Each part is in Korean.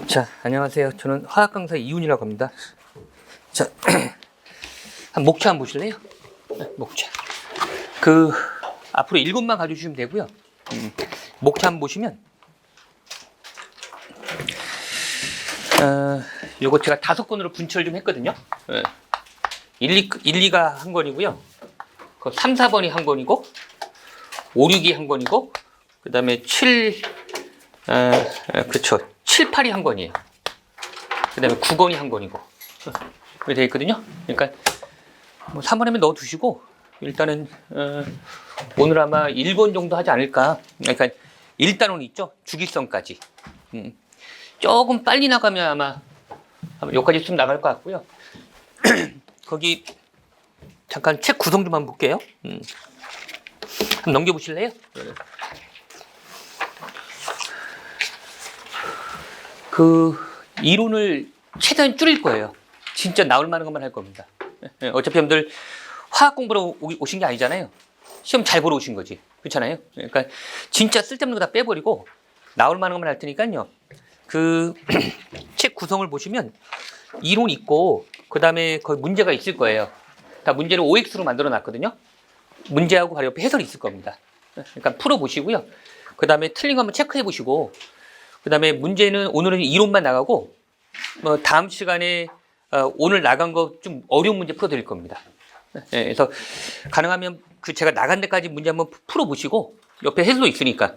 자, 안녕하세요. 저는 화학 강사 이훈이라고 합니다. 자, 한 목차 한번 보실래요? 목차. 앞으로 7만 가져주시면 되고요. 목차 한번 보시면, 요거 제가 5건으로 분철 좀 했거든요. 1, 2가 한 건이고요. 3, 4번이 한 건이고, 5, 6이 한 건이고, 그 다음에 7, 그렇죠. 7, 8이 한 건이에요. 그 다음에 9건이 한 건이고. 그렇게 되어 있거든요. 그러니까, 뭐 3번에만 넣어두시고, 일단은, 오늘 아마 1번 정도 하지 않을까. 그러니까, 1단원 있죠? 주기성까지. 조금 빨리 나가면 아마 여기까지 좀 나갈 것 같고요. 거기, 잠깐 책 구성 좀 한번 볼게요. 한번 넘겨보실래요? 이론을 최대한 줄일 거예요. 진짜 나올 만한 것만 할 겁니다. 어차피 여러분들 화학 공부로 오신 게 아니잖아요. 시험 잘 보러 오신 거지. 그렇잖아요. 그러니까 진짜 쓸데없는 거 다 빼버리고 나올 만한 것만 할 테니까요. 책 구성을 보시면 이론 있고 그 다음에 거기 문제가 있을 거예요. 다 문제를 OX로 만들어 놨거든요. 문제하고 바로 옆에 해설이 있을 겁니다. 그러니까 풀어보시고요. 그 다음에 틀린 거 한번 체크해 보시고 그 다음에 문제는 오늘은 이론만 나가고 뭐 다음 시간에 오늘 나간 거 좀 어려운 문제 풀어드릴 겁니다. 그래서 가능하면 제가 나간 데까지 문제 한번 풀어보시고 옆에 해설도 있으니까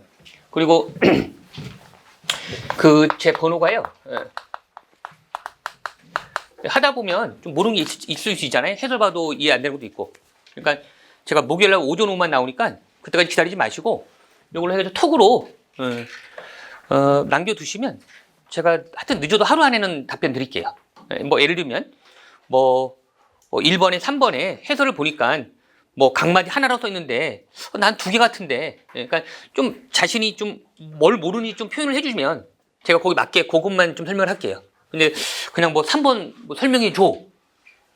그리고 제 번호가요. 하다 보면 좀 모르는 게 있을 수 있잖아요. 해설 봐도 이해 안 되는 것도 있고. 그러니까 제가 목요일날 오전 오후만 나오니까 그때까지 기다리지 마시고 이걸로 해가지고 톡으로 남겨두시면 제가 하여튼 늦어도 하루 안에는 답변 드릴게요. 뭐 예를 들면 뭐 1번에 3번에 해설을 보니까 뭐 각마디 하나라고 써 있는데 난 2개 같은데 그러니까 좀 자신이 좀 뭘 모르니 좀 표현을 해주시면 제가 거기 맞게 그것만 좀 설명을 할게요. 근데 그냥 뭐 3번 뭐 설명해 줘.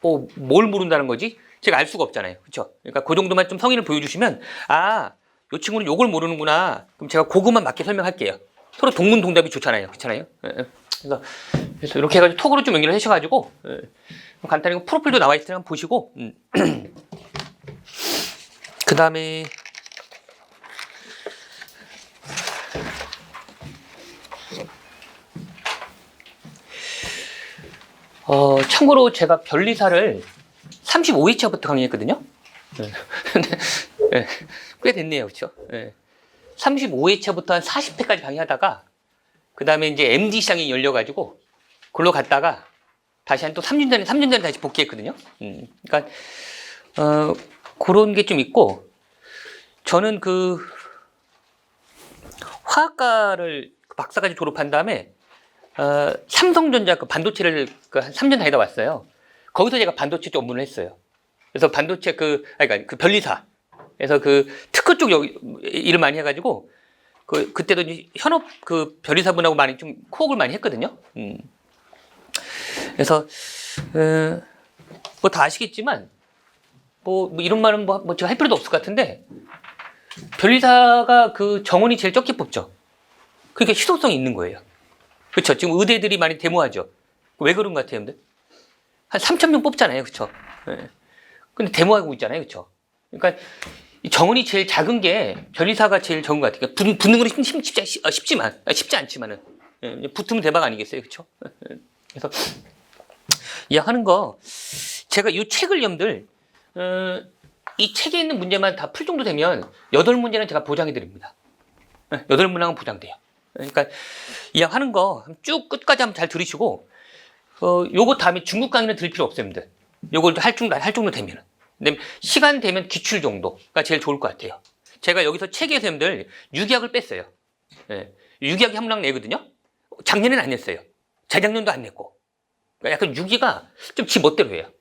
뭘 모른다는 거지? 제가 알 수가 없잖아요. 그렇죠? 그러니까 그 정도만 좀 성의를 보여주시면 아, 이 친구는 요걸 모르는구나. 그럼 제가 그것만 맞게 설명할게요. 서로 동문동답이 좋잖아요. 그렇잖아요? 그래서 이렇게 해가지고 톡으로 좀 연결을 하셔가지고 간단히 프로필도 나와 있으니까 한번 보시고 그 다음에 참고로 제가 변리사를 35회차부터 강의했거든요. 꽤 됐네요. 그렇죠? 35회차부터 한 40회까지 강의하다가 그 다음에 이제 MD 시장이 열려가지고 글로 갔다가 다시 한 또 3년 전에 다시 복귀했거든요. 그러니까 그런 게 좀 있고 저는 화학과를 박사까지 졸업한 다음에 삼성전자 반도체를 한 3년 다니다 왔어요. 거기서 제가 반도체 쪽 업무를 했어요. 그래서 반도체 그러니까 변리사. 그래서 특허 쪽 일을 많이 해가지고 그때도 현업 변리사분하고 많이 좀 코업을 많이 했거든요. 그래서 뭐 다 아시겠지만 뭐 이런 말은 뭐 제가 할 필요도 없을 것 같은데 변리사가 정원이 제일 적게 뽑죠. 그러니까 희소성이 있는 거예요. 그렇죠? 지금 의대들이 많이 데모하죠. 왜 그런 것 같아요, 여러분들? 한 3,000명 뽑잖아요, 그렇죠? 근데 데모하고 있잖아요, 그렇죠? 그러니까 이 정원이 제일 작은 게 변리사가 제일 적은 것 같아요. 그러니까 붙는 건 쉽지 않지만은 붙으면 대박 아니겠어요, 그렇죠? 그래서 이야기하는 거 제가 이 책을 여러분들 이 책에 있는 문제만 다 풀 정도 되면 8문제는 제가 보장해 드립니다. 8문항은 보장돼요. 그러니까 이야기하는 거 쭉 끝까지 한번 잘 들으시고 요거 다음에 중국 강의는 들을 필요 없어요, 여러분들. 요걸 할 정도 되면은. 근데 시간 되면 기출 정도가 제일 좋을 것 같아요. 제가 여기서 책에서 여러분들 유기학을 뺐어요. 유기학이 한 문항 내거든요. 작년에는 안 냈어요. 재작년도 안 냈고. 그러니까 약간 유기가 좀 지 멋대로 해요.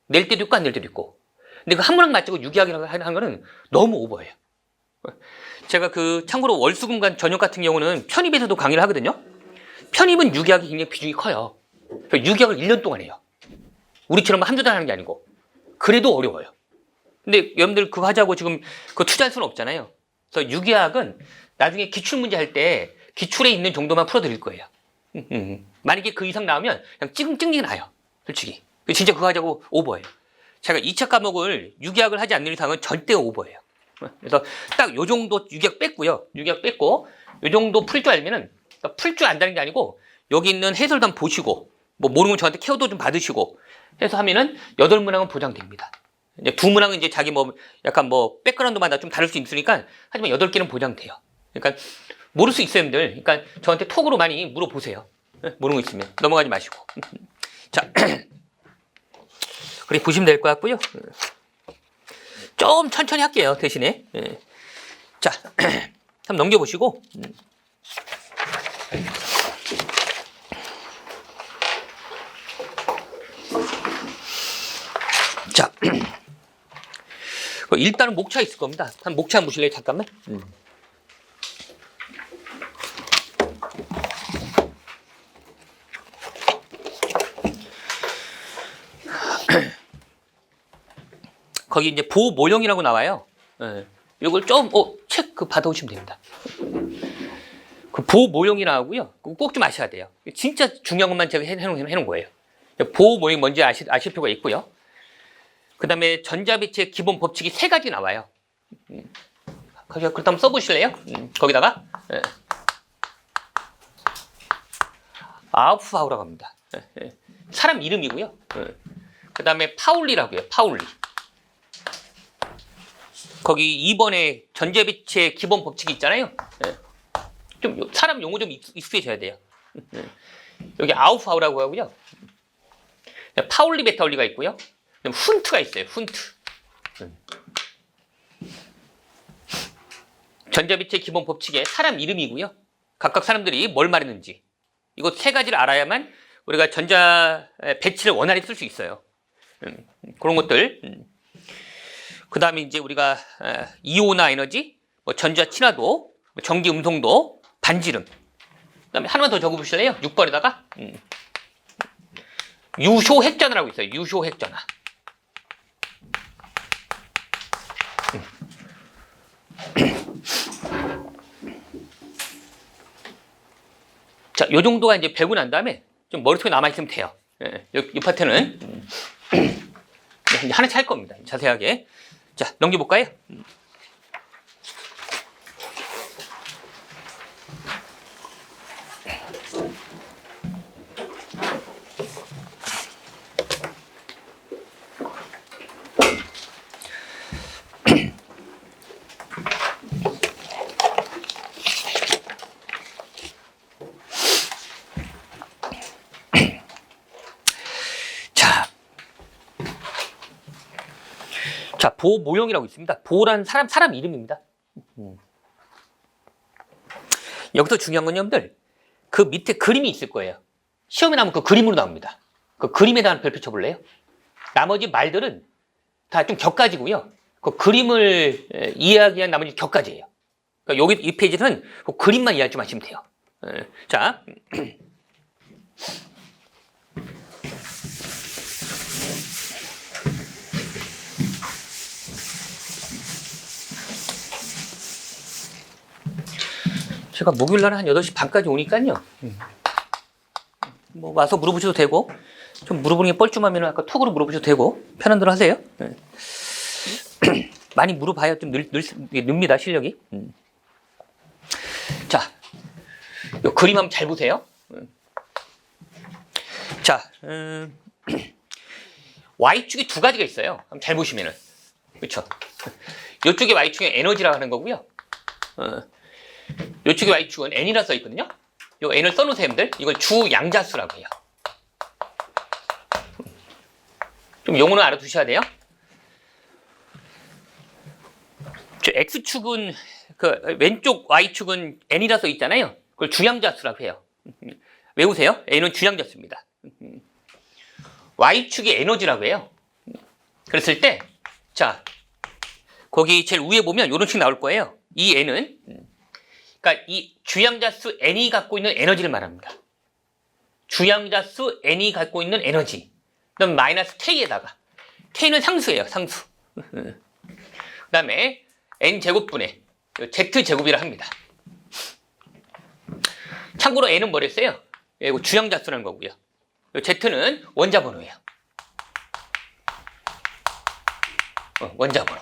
낼 때도 있고 안 낼 때도 있고. 근데 한 문항 맞추고 유기학이라고 하는 거는 너무 오버예요. 제가 참고로 월수금관 전역 같은 경우는 편입에서도 강의를 하거든요. 편입은 유기학이 굉장히 비중이 커요. 유기학을 1년 동안 해요. 우리처럼 한두 달 하는 게 아니고. 그래도 어려워요. 근데 여러분들 그거 하자고 지금 투자할 수는 없잖아요. 그래서 유기학은 나중에 기출문제 할 때 기출에 있는 정도만 풀어드릴 거예요. 만약에 그 이상 나오면 그냥 찡찡이 나요. 솔직히. 진짜 그거 하자고 오버예요. 제가 2차 과목을 유기학을 하지 않는 이상은 절대 오버예요. 그래서 딱 요 정도 유기학 뺐고요. 유기학 뺐고 요 정도 풀 줄 알면은 풀 줄 안다는 게 아니고 여기 있는 해설도 한번 보시고 뭐 모르는 건 저한테 케어도 좀 받으시고 해서 하면은 8문항은 보장됩니다. 이제 2문항은 이제 자기 뭐 약간 뭐 백그라운드마다 좀 다를 수 있으니까 하지만 8개는 보장돼요. 그러니까 모를 수 있어요, 여러분들. 그러니까 저한테 톡으로 많이 물어보세요. 모르는 거 있으면 넘어가지 마시고. 자, 그렇게 보시면 될 것 같고요. 좀 천천히 할게요, 대신에. 자, 한번 넘겨보시고. 자, 일단은 목차 있을 겁니다. 한 목차 한번 보실래요? 잠깐만. 거기 이제 보모형이라고 나와요. 이걸 좀, 책 받아오시면 됩니다. 그 보모형이 나오고요. 꼭 좀 아셔야 돼요. 진짜 중요한 것만 제가 해놓은 거예요. 보모형이 뭔지 아실 필요가 있고요. 그 다음에 전자배치의 기본 법칙이 3가지 나와요. 그렇다면 한번 써보실래요? 거기다가 아우프하우라고 합니다. 사람 이름이고요. 그 다음에 파울리라고 해요. 파울리. 거기 2번에 전자배치의 기본 법칙이 있잖아요. 좀 사람 용어 좀 익숙해져야 돼요. 여기 아우프하우라고 하고요. 파울리 베타울리가 있고요. 훈트가 있어요. 훈트. 전자배치의 기본 법칙의 사람 이름이고요. 각각 사람들이 뭘 말했는지 이거 3가지를 알아야만 우리가 전자 배치를 원활히 쓸 수 있어요. 그런 것들. 그 다음에 이제 우리가 이온화 에너지, 뭐 전자 친화도, 전기 음성도, 반지름. 그 다음에 하나만 더 적어보실래요? 6번에다가 유효 핵전화라고 있어요. 유효 핵전화. 자, 요 정도가 이제 배우고 난 다음에 좀 머릿속에 남아있으면 돼요. 이 파트는 이제 하나씩 할 겁니다. 자세하게. 자, 넘겨볼까요? 자, 보모형이라고 있습니다. 보라는 사람 이름입니다. 여기서 중요한 건 여러분들, 그 밑에 그림이 있을 거예요. 시험에 나오면 그 그림으로 나옵니다. 그 그림에다 별표 쳐볼래요? 나머지 말들은 다 좀 격가지고요. 그 그림을 이해하기 위한 나머지 격가지예요. 그러니까 여기 이 페이지는 그 그림만 이해할 줄 아시면 돼요. 자. 제가 목요일날 한 8시 반까지 오니까요. 뭐 와서 물어보셔도 되고, 좀 물어보는 게 뻘쭘하면 아까 톡으로 물어보셔도 되고, 편한 대로 하세요. 많이 물어봐야 좀 늡니다, 실력이. 자, 요 그림 한번 잘 보세요. 자, Y축이 2가지가 있어요. 한번 잘 보시면은. 그쵸? 이쪽에 Y축에 에너지라고 하는 거고요. 이쪽에 Y축은 N이라 써 있거든요. 이 N을 써놓으세요, 여러분들. 이걸 주양자수라고 해요. 좀 용어는 알아두셔야 돼요. 저 X축은, 그 왼쪽 Y축은 N이라 써 있잖아요. 그걸 주양자수라고 해요. 외우세요. N은 주양자수입니다. Y축이 에너지라고 해요. 그랬을 때, 자, 거기 제일 위에 보면 이런 식 나올 거예요. 이 N은, 그러니까 이 주양자수 N이 갖고 있는 에너지를 말합니다. 주양자수 N이 갖고 있는 에너지. 그다음 마이너스 K에다가 K는 상수예요. 상수. 그 다음에 N제곱분의 Z제곱이라 합니다. 참고로 N은 뭐랬어요? 이거 주양자수라는 거고요. Z는 원자번호예요. 원자번호.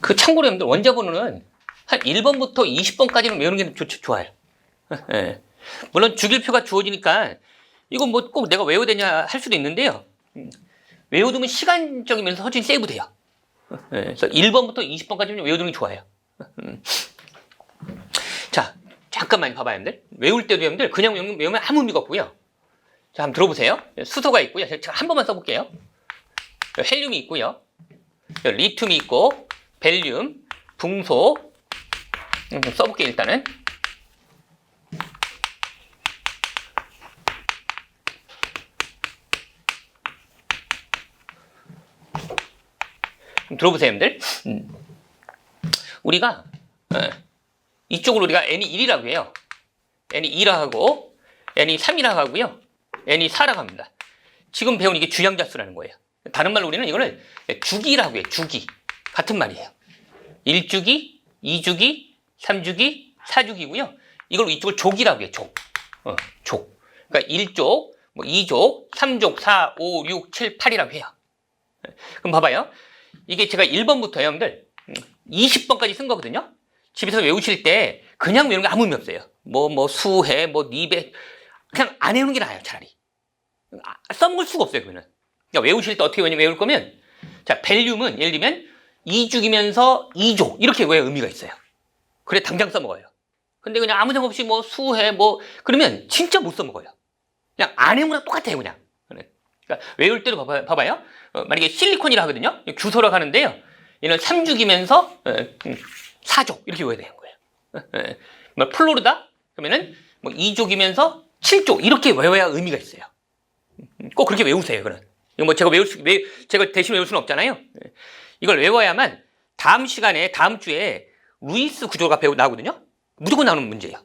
그 참고로 여러분들 원자번호는 한 1번부터 20번까지는 외우는 게 좋아요. 예. 물론 주기표가 주어지니까 이건 뭐 꼭 내가 외워야 되냐 할 수도 있는데요. 외워두면 시간적인 면에서 훨씬 세이브돼요. 예. 그래서 1번부터 20번까지는 외워두는 게 좋아요. 자, 잠깐만 봐봐요, 여러분들. 외울 때도 여러분들 그냥 외우면 아무 의미가 없고요. 자, 한번 들어보세요. 수소가 있고요. 제가 한 번만 써볼게요. 헬륨이 있고요. 리튬이 있고, 벨륨, 붕소. 써볼게요, 일단은. 들어보세요, 여러분들. 우리가 이쪽으로 우리가 n이 1이라고 해요. n이 2라 하고 n이 3이라 하고요. n이 4라고 합니다. 지금 배운 이게 주양자수라는 거예요. 다른 말로 우리는 이거를 주기라고 해요. 주기. 같은 말이에요. 1주기, 2주기, 3주기, 4주기고요. 이걸 이쪽을 족이라고 해요. 족. 족. 그러니까 1족, 뭐 2족, 3족, 4, 5, 6, 7, 8이라고 해요. 그럼 봐봐요. 이게 제가 1번부터 여러분들 20번까지 쓴 거거든요. 집에서 외우실 때 그냥 외우는 게 아무 의미 없어요. 뭐 수해, 뭐 니배 그냥 안 외우는 게 나아요, 차라리. 써먹을 수가 없어요, 그러면. 그러니까 외우실 때 어떻게 외울 거면, 자, 벨륨은 예를 들면 2주기면서 2족 이렇게 외워야 의미가 있어요. 그래 당장 써먹어요. 근데 그냥 아무 생각 없이 뭐 수해 뭐 그러면 진짜 못 써먹어요. 그냥 안 외우는 거랑 똑같아요, 그냥. 그러니까 외울 때도 봐봐요. 만약에 실리콘이라 하거든요. 규소라고 하는데요. 얘는 3주기면서 4족 이렇게 외워야 되는 거예요. 뭐 플로르다 그러면은 뭐 2족이면서 7족 이렇게 외워야 의미가 있어요. 꼭 그렇게 외우세요, 그는. 이거 뭐 제가 제가 대신 외울 수는 없잖아요. 이걸 외워야만 다음 시간에 다음 주에 루이스 구조가 나오거든요. 무조건 나오는 문제예요.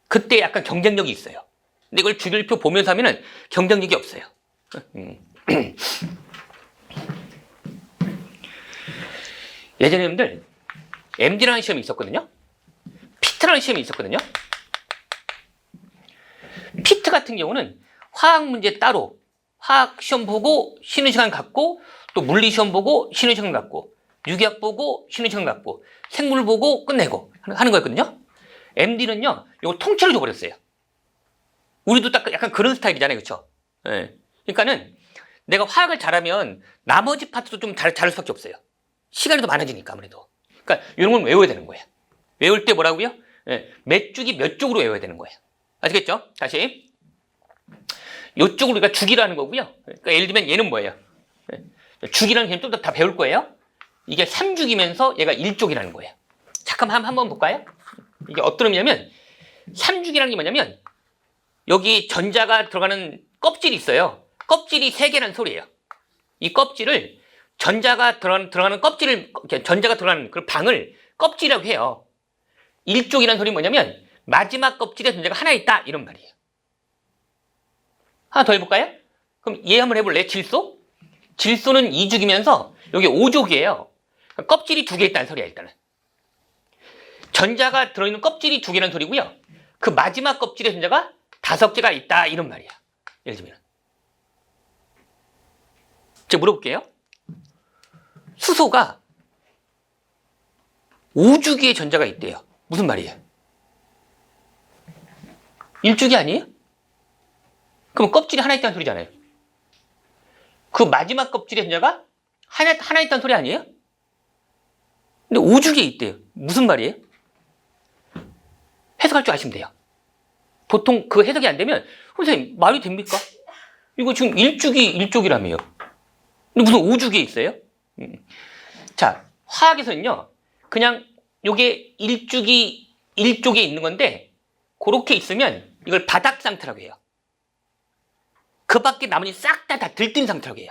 그때 약간 경쟁력이 있어요. 근데 이걸 주기표 보면서 하면은 경쟁력이 없어요. 예전에 여러분들 MD라는 시험이 있었거든요. 피트라는 시험이 있었거든요. 피트 같은 경우는 화학 문제 따로 화학 시험 보고 쉬는 시간 갖고 또 물리 시험 보고 쉬는 시간 갖고 유기학 보고 쉬는 시간 갖고 생물 보고 끝내고 하는 거였거든요. MD는요 이거 통째로 줘버렸어요. 우리도 딱 약간 그런 스타일이잖아요, 그렇죠? 예. 그러니까는 내가 화학을 잘하면 나머지 파트도 좀 잘할 수밖에 없어요. 시간이 더 많아지니까 아무래도. 그러니까 이런 건 외워야 되는 거예요. 외울 때 뭐라고요? 예. 몇 주기 몇 쪽으로 외워야 되는 거예요. 아시겠죠? 다시. 요쪽으로 우리가 주기라는 거고요. 그러니까 예를 들면 얘는 뭐예요? 주기라는 개념 좀 더 다 배울 거예요. 이게 3주기면서 얘가 1쪽이라는 거예요. 잠깐만 한번 볼까요? 이게 어떤 의미냐면 3주기라는 게 뭐냐면 여기 전자가 들어가는 껍질이 있어요. 껍질이 3개라는 소리예요. 이 껍질을 전자가 들어가는 껍질을 전자가 들어가는 그 방을 껍질이라고 해요. 1쪽이라는 소리는 뭐냐면 마지막 껍질에 전자가 하나 있다 이런 말이에요. 하나 더 해볼까요? 그럼 얘 한번 해볼래요? 질소? 질소는 2주기면서 여기 5족이에요. 껍질이 2개 있다는 소리야 일단은. 전자가 들어있는 껍질이 2개라는 소리고요. 그 마지막 껍질에 전자가 5개가 있다 이런 말이야. 예를 들면 제가 물어볼게요. 수소가 5주기의 전자가 있대요. 무슨 말이에요? 1주기 아니에요? 그럼 껍질이 하나 있다는 소리잖아요. 그 마지막 껍질의 전자가 하나 있다는 소리 아니에요? 근데 5주기에 있대요. 무슨 말이에요? 해석할 줄 아시면 돼요. 보통 그 해석이 안 되면 선생님 말이 됩니까? 이거 지금 1쪽이라며요. 근데 무슨 5주기에 있어요? 자, 화학에서는요. 그냥 요게 1쪽에 있는 건데 그렇게 있으면 이걸 바닥 상태라고 해요. 그 밖에 나머지 싹 다 들뜬 상태라고 해요.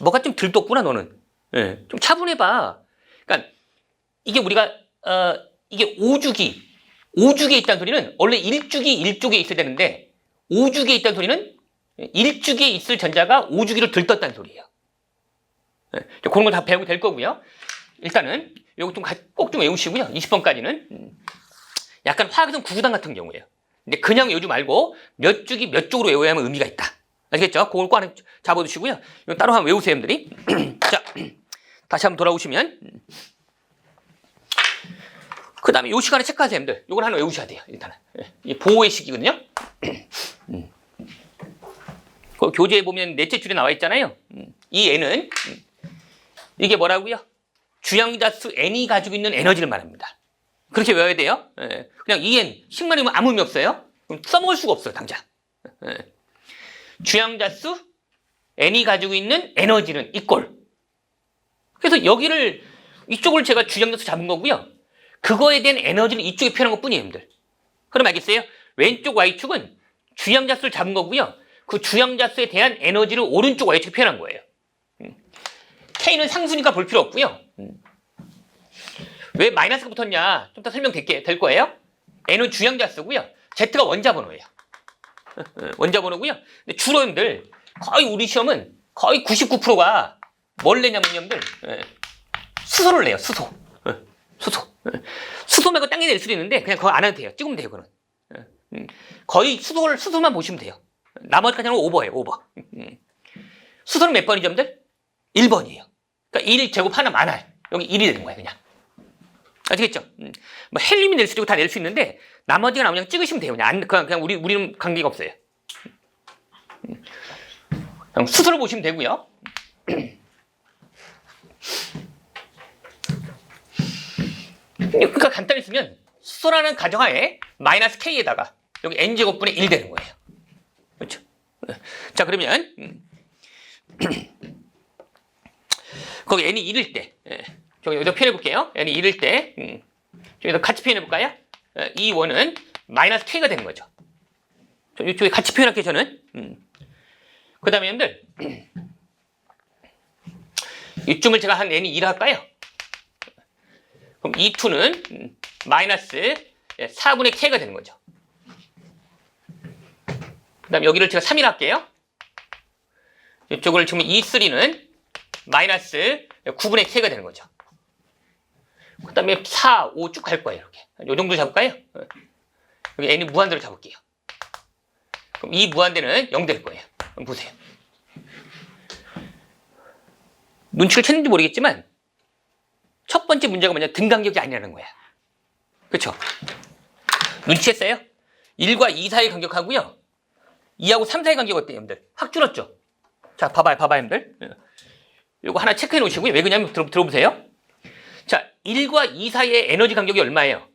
뭐가 좀 들떴구나 너는. 네, 좀 차분해봐. 그러니까 이게 우리가 이게 5주기에 있다는 소리는 원래 1쪽에 있어야 되는데 5주기에 있다는 소리는 1주기에 있을 전자가 5주기를 들떴다는 소리예요. 그런 걸 다 배우고 될 거고요. 일단은 이거 좀 꼭 좀 외우시고요. 20번까지는 약간 화학에서는 구구단 같은 경우예요. 근데 그냥 외우지 말고 몇 주기 몇 쪽으로 외워야만 의미가 있다. 아시겠죠? 그걸 꼭 하나 잡아두시고요. 이거 따로 한번 외우세요, 여러분들이. 자, 다시 한번 돌아오시면 그 다음에 요 시간에 체크하세요, 여러분들. 요걸 하나 외우셔야 돼요, 일단은. 이게 보호의 시기거든요. 그 교재에 보면 넷째 줄에 나와 있잖아요. 이 N은 이게 뭐라고요? 주양자수 N이 가지고 있는 에너지를 말합니다. 그렇게 외워야 돼요. 그냥 EN, 식만이면 아무 의미 없어요. 그럼 써먹을 수가 없어요, 당장. 주양자수 N이 가지고 있는 에너지는 이꼴. 그래서 여기를, 이쪽을 제가 주양자수 잡은 거고요. 그거에 대한 에너지는 이쪽에 표현한 것 뿐이에요, 여러분들. 그럼 알겠어요? 왼쪽 Y축은 주양자수를 잡은 거고요. 그 주양자수에 대한 에너지를 오른쪽 Y축에 표현한 거예요. K는 상수니까 볼 필요 없고요. 왜 마이너스가 붙었냐? 좀 더 설명될 거예요. N은 주양자수고요. Z가 원자번호예요. 원자번호고요. 근데 주로 여러분들 거의 우리 시험은 거의 99%가 뭘 내냐면 여러분들 수소를 내요. 수소. 수소 말고 딴 게 낼 수도 있는데 그냥 그거 안 해도 돼요. 찍으면 돼요. 그건. 거의 수소만 보시면 돼요. 나머지까지는 오버예요. 오버. 수소는 몇 번이죠, 여러분들? 1번이에요. 그러니까 1제곱 하나 많아요. 여기 1이 되는 거예요, 그냥. 아시겠죠? 뭐 헬륨이 낼 수도 있고 다 낼 수 있는데 나머지가 나오면 그냥 찍으시면 돼요. 그냥 우리는 관계가 없어요. 그냥 수소를 보시면 되고요. 그러니까 간단히 쓰면 수소라는 가정하에 마이너스 K에다가 여기 N제곱분의 1 되는 거예요. 그렇죠? 자, 그러면 거기 N이 1일 때 저기 여기다 표현해 볼게요. N이 1일 때 저기다 같이 표현해 볼까요? 이 원은 마이너스 K가 되는 거죠. 이쪽에 같이 표현할게요, 저는. 그 다음에 여러분들 이쯤을 제가 한 N이 1 할까요? 그럼 E2는 마이너스 4분의 K가 되는 거죠. 그 다음에 여기를 제가 3일 할게요. 이쪽을 지금 E3는 마이너스 9분의 K가 되는 거죠. 그 다음에 4, 5 쭉 갈 거예요. 이렇게. 이 정도 잡을까요? 여기 N이 무한대로 잡을게요. 그럼 이 무한대는 0 될 거예요. 그럼 보세요. 눈치를 챘는지 모르겠지만 첫 번째 문제가 뭐냐? 등간격이 아니라는 거야. 그렇죠? 눈치챘어요? 1과 2 사이의 간격하고요. 2하고 3 사이의 간격 어때요, 여러분들? 확 줄었죠? 자, 봐봐요, 여러분들. 이거 하나 체크해 놓으시고요. 왜 그러냐면 들어보세요. 자, 1과 2 사이의 에너지 간격이 얼마예요?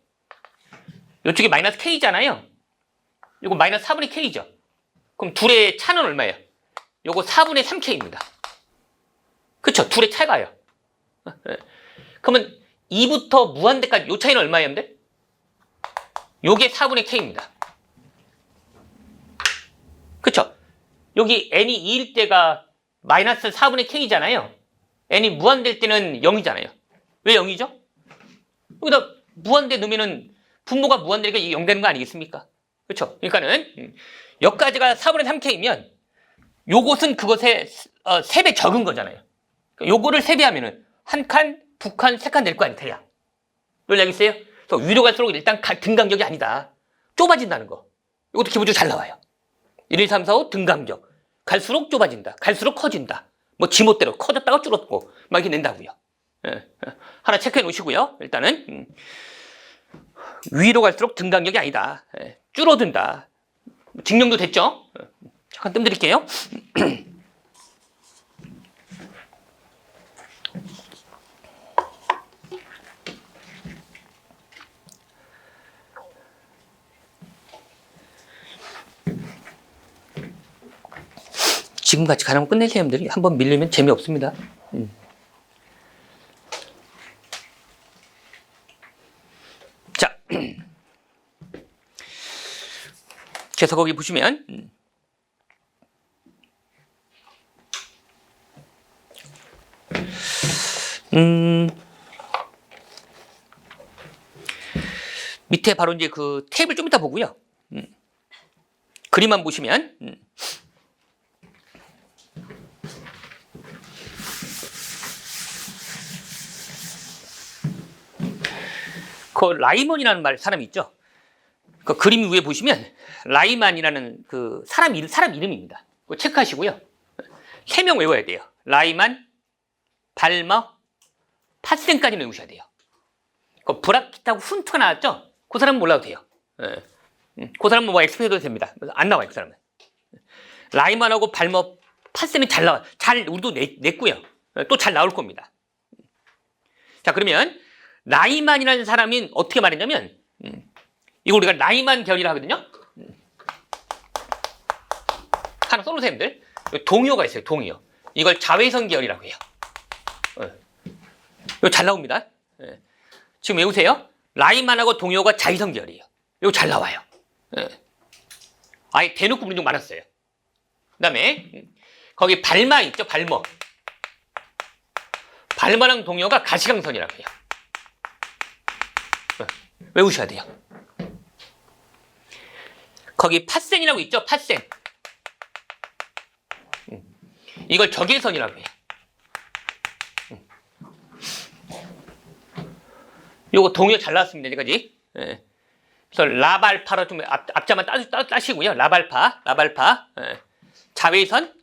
이쪽이 마이너스 K잖아요. 이거 마이너스 4분의 K죠. 그럼 둘의 차는 얼마예요? 이거 4분의 3K입니다. 그쵸? 둘의 차가요. 그러면 2부터 무한대까지 요 차이는 얼마예요, 여러분들? 요게 4분의 K입니다. 그쵸? 여기 N이 2일 때가 마이너스 4분의 K잖아요. N이 무한될 때는 0이잖아요. 왜 0이죠? 여기다 무한대 넣으면은 분모가 무한대니까 이게 0 되는 거 아니겠습니까? 그쵸? 그러니까는 여기까지가 4분의 3K면 요것은 그것의 3배 적은 거잖아요. 요거를 3배 하면은 한 칸, 두 칸, 세 칸 될 거 아니에요, 대략. 이걸 알겠어요? 그래서 위로 갈수록 일단 등간격이 아니다. 좁아진다는 거. 이것도 기본적으로 잘 나와요. 1, 2, 3, 4, 5 등간격. 갈수록 좁아진다. 갈수록 커진다. 뭐 지멋대로 커졌다가 줄었고 막 이렇게 낸다고요. 하나 체크해 놓으시고요. 일단은 위로 갈수록 등간격이 아니다. 줄어든다. 증명도 됐죠? 잠깐 뜸 드릴게요. 지금같이 가능하면 끝내세요, 여러분들이. 한번 밀리면 재미없습니다. 자, 그래서 거기 보시면 밑에 바로 이제 그 탭을 좀 이따 보고요. 그림만 보시면 그 라이먼이라는 사람이 있죠. 그 그림 위에 보시면 라이만이라는 그 사람 이름입니다. 그거 체크하시고요. 3명 외워야 돼요. 라이만, 발머, 파센까지는 외우셔야 돼요. 그 브라키트하고 훈트가 나왔죠? 그 사람은 몰라도 돼요. 예. 그 사람은 뭐 엑스페 해도 됩니다. 안 나와요, 그 사람은. 라이만하고 발머, 파센은 잘 나와요. 우리도 냈고요. 또 잘 나올 겁니다. 자, 그러면 라이만이라는 사람은 어떻게 말했냐면 이거 우리가 라이만 계열이라 하거든요. 하나 써놓으세요, 여러분들. 동요가 있어요, 동요. 이걸 자외선 계열이라고 해요. 이거 잘 나옵니다. 지금 외우세요. 라이만하고 동요가 자외선 계열이에요. 이거 잘 나와요. 아예 대놓고 문제 많았어요. 그 다음에 거기 발마 있죠, 발머. 발마랑 동요가 가시광선이라고 해요. 외우셔야 돼요. 거기 파센이라고 있죠, 파센. 이걸 적외선이라고 해요. 요거 동요 잘 나왔습니다, 여기까지. 그래서 라발파로 좀 앞자만 따시고요. 라발파. 자외선,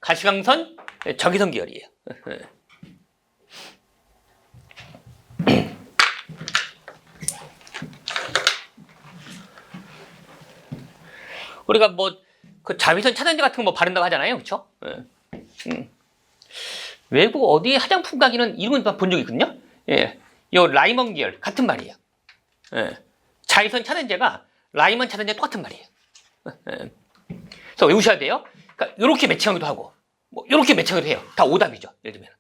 가시광선, 적외선 계열이에요. 우리가 뭐 그 자외선 차단제 같은 거 뭐 바른다고 하잖아요, 그렇죠? 외국 어디 화장품 가게는 이런 거 본 적이 있거든요. 예, 요 라이먼 계열 같은 말이에요. 자외선 차단제가 라이먼 차단제 똑같은 말이에요. 그래서 외우셔야 돼요. 그러니까 이렇게 매칭하기도 하고, 뭐 이렇게 매칭하기도 해요. 다 오답이죠. 예를 들면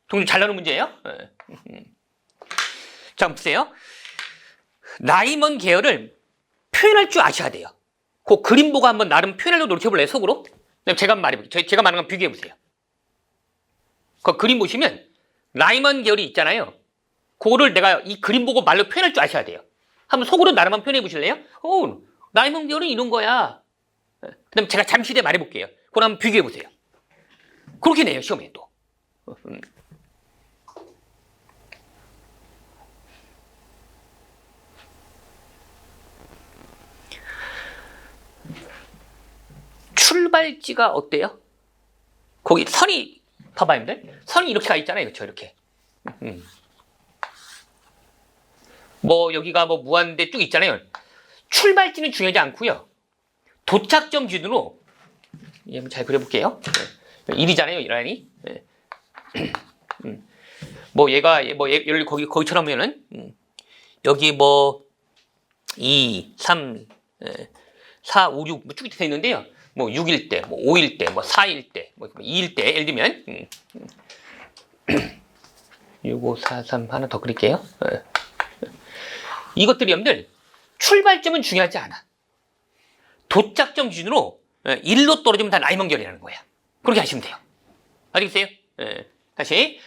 동료 잘 나오는 문제예요. 자, 보세요. 라이먼 계열을 표현할 줄 아셔야 돼요. 그 그림 보고 한번 나름 표현하려고 노력해볼래요, 속으로? 제가 한번 말해볼게요. 제가 말하는 건 비교해보세요. 그 그림 보시면 라이먼 계열이 있잖아요. 그거를 내가 이 그림 보고 말로 표현할 줄 아셔야 돼요. 한번 속으로 나름 한번 표현해 보실래요? 라이먼 계열은 이런 거야. 그 다음에 제가 잠시 뒤에 말해볼게요. 그걸 한번 비교해 보세요. 그렇게 내요, 시험에 또. 출발지가 어때요? 거기 선이, 봐봐요, 여러분들. 선이 이렇게 가 있잖아요. 그렇죠? 이렇게. 뭐, 여기가 뭐 무한대 쭉 있잖아요. 출발지는 중요하지 않고요. 도착점 기준으로, 한번 잘 그려볼게요. 1이잖아요, 이 라인이. 뭐, 얘가, 뭐, 여기, 거기처럼 하면은, 여기 뭐, 2, 3, 4, 5, 6, 뭐 쭉 돼 있는데요. 뭐 6일 때, 뭐 5일 때, 뭐 4일 때, 뭐 2일 때, 예를 들면 6, 5, 4, 3 하나 더 그릴게요. 이것들이 여러분들 출발점은 중요하지 않아. 도착점 기준으로 1로 떨어지면 다 라이먼 계열이라는 거야. 그렇게 하시면 돼요. 아시겠어요? 다시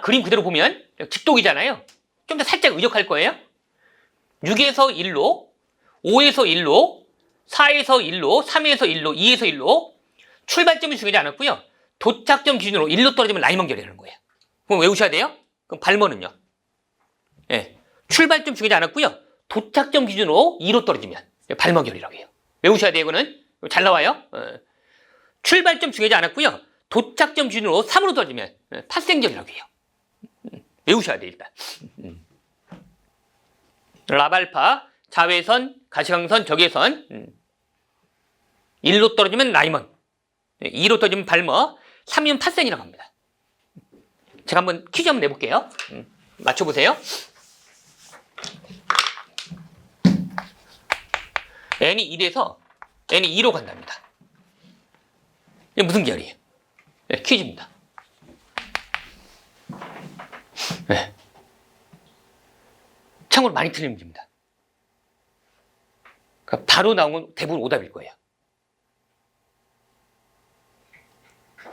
그림 그대로 보면 직독이잖아요. 좀 더 살짝 의역할 거예요. 6에서 1로, 5에서 1로, 4에서 1로, 3에서 1로, 2에서 1로 출발점은 중요하지 않았고요. 도착점 기준으로 1로 떨어지면 라이먼 계열이라는 거예요. 그럼 외우셔야 돼요. 그럼 발머는요. 출발점 중요하지 않았고요. 도착점 기준으로 2로 떨어지면 발머 계열이라고 해요. 외우셔야 돼요. 이거는 잘 나와요. 출발점 중요하지 않았고요. 도착점 기준으로 3으로 떨어지면 파생 계열이라고 해요. 외우셔야 돼요, 일단. 라발파, 자외선, 가시광선, 적외선. 1로 떨어지면 라이먼, 2로 떨어지면 발머, 3이면 파센이라고 합니다. 제가 한번 퀴즈 한번 내볼게요. 맞춰보세요. n이 1에서 n이 2로 간답니다. 이게 무슨 계열이에요? 퀴즈입니다. 참고로 많이 틀린 문제입니다. 그러니까 바로 나오면 대부분 오답일 거예요.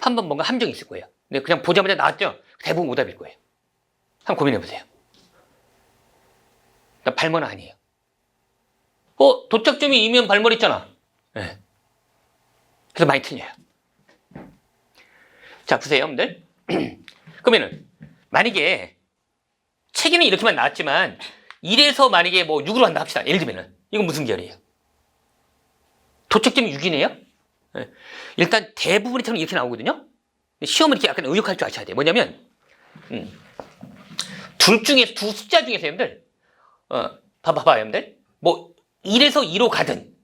한번 뭔가 함정이 있을 거예요. 근데 그냥 보자마자 나왔죠? 대부분 오답일 거예요. 한번 고민해 보세요. 발머는 아니에요. 도착점이 2면 발머리 있잖아. 그래서 많이 틀려요. 자, 보세요, 여러분들. 그러면은, 만약에 책에는 이렇게만 나왔지만, 1에서 만약에 뭐 6으로 한다 합시다. 예를 들면은. 이건 무슨 계열이에요? 도책점이 6이네요? 네. 일단 대부분의 틀은 이렇게 나오거든요? 시험은 이렇게 약간 의역할 줄 아셔야 돼요. 뭐냐면, 둘 중에, 두 숫자 중에서 여러분들, 봐봐요, 여러분들. 뭐, 1에서 2로 가든,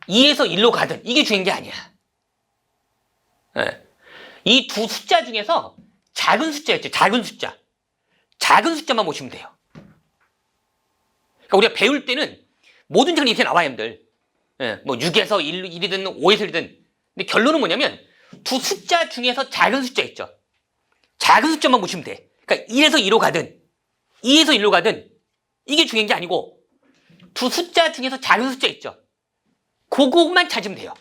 2에서 1로 가든, 이게 중요한 게 아니야. 네. 이 두 숫자 중에서 작은 숫자였죠. 작은 숫자. 작은 숫자만 보시면 돼요. 그러니까 우리가 배울 때는 모든 책이 이렇게 나와요, 여러분들. 예, 뭐 6에서 1이든 5에서 1이든. 근데 결론은 뭐냐면 두 숫자 중에서 작은 숫자 있죠. 작은 숫자만 보시면 돼. 그러니까 1에서 2로 가든 2에서 1로 가든 이게 중요한 게 아니고 두 숫자 중에서 작은 숫자 있죠. 그것만 찾으면 돼요.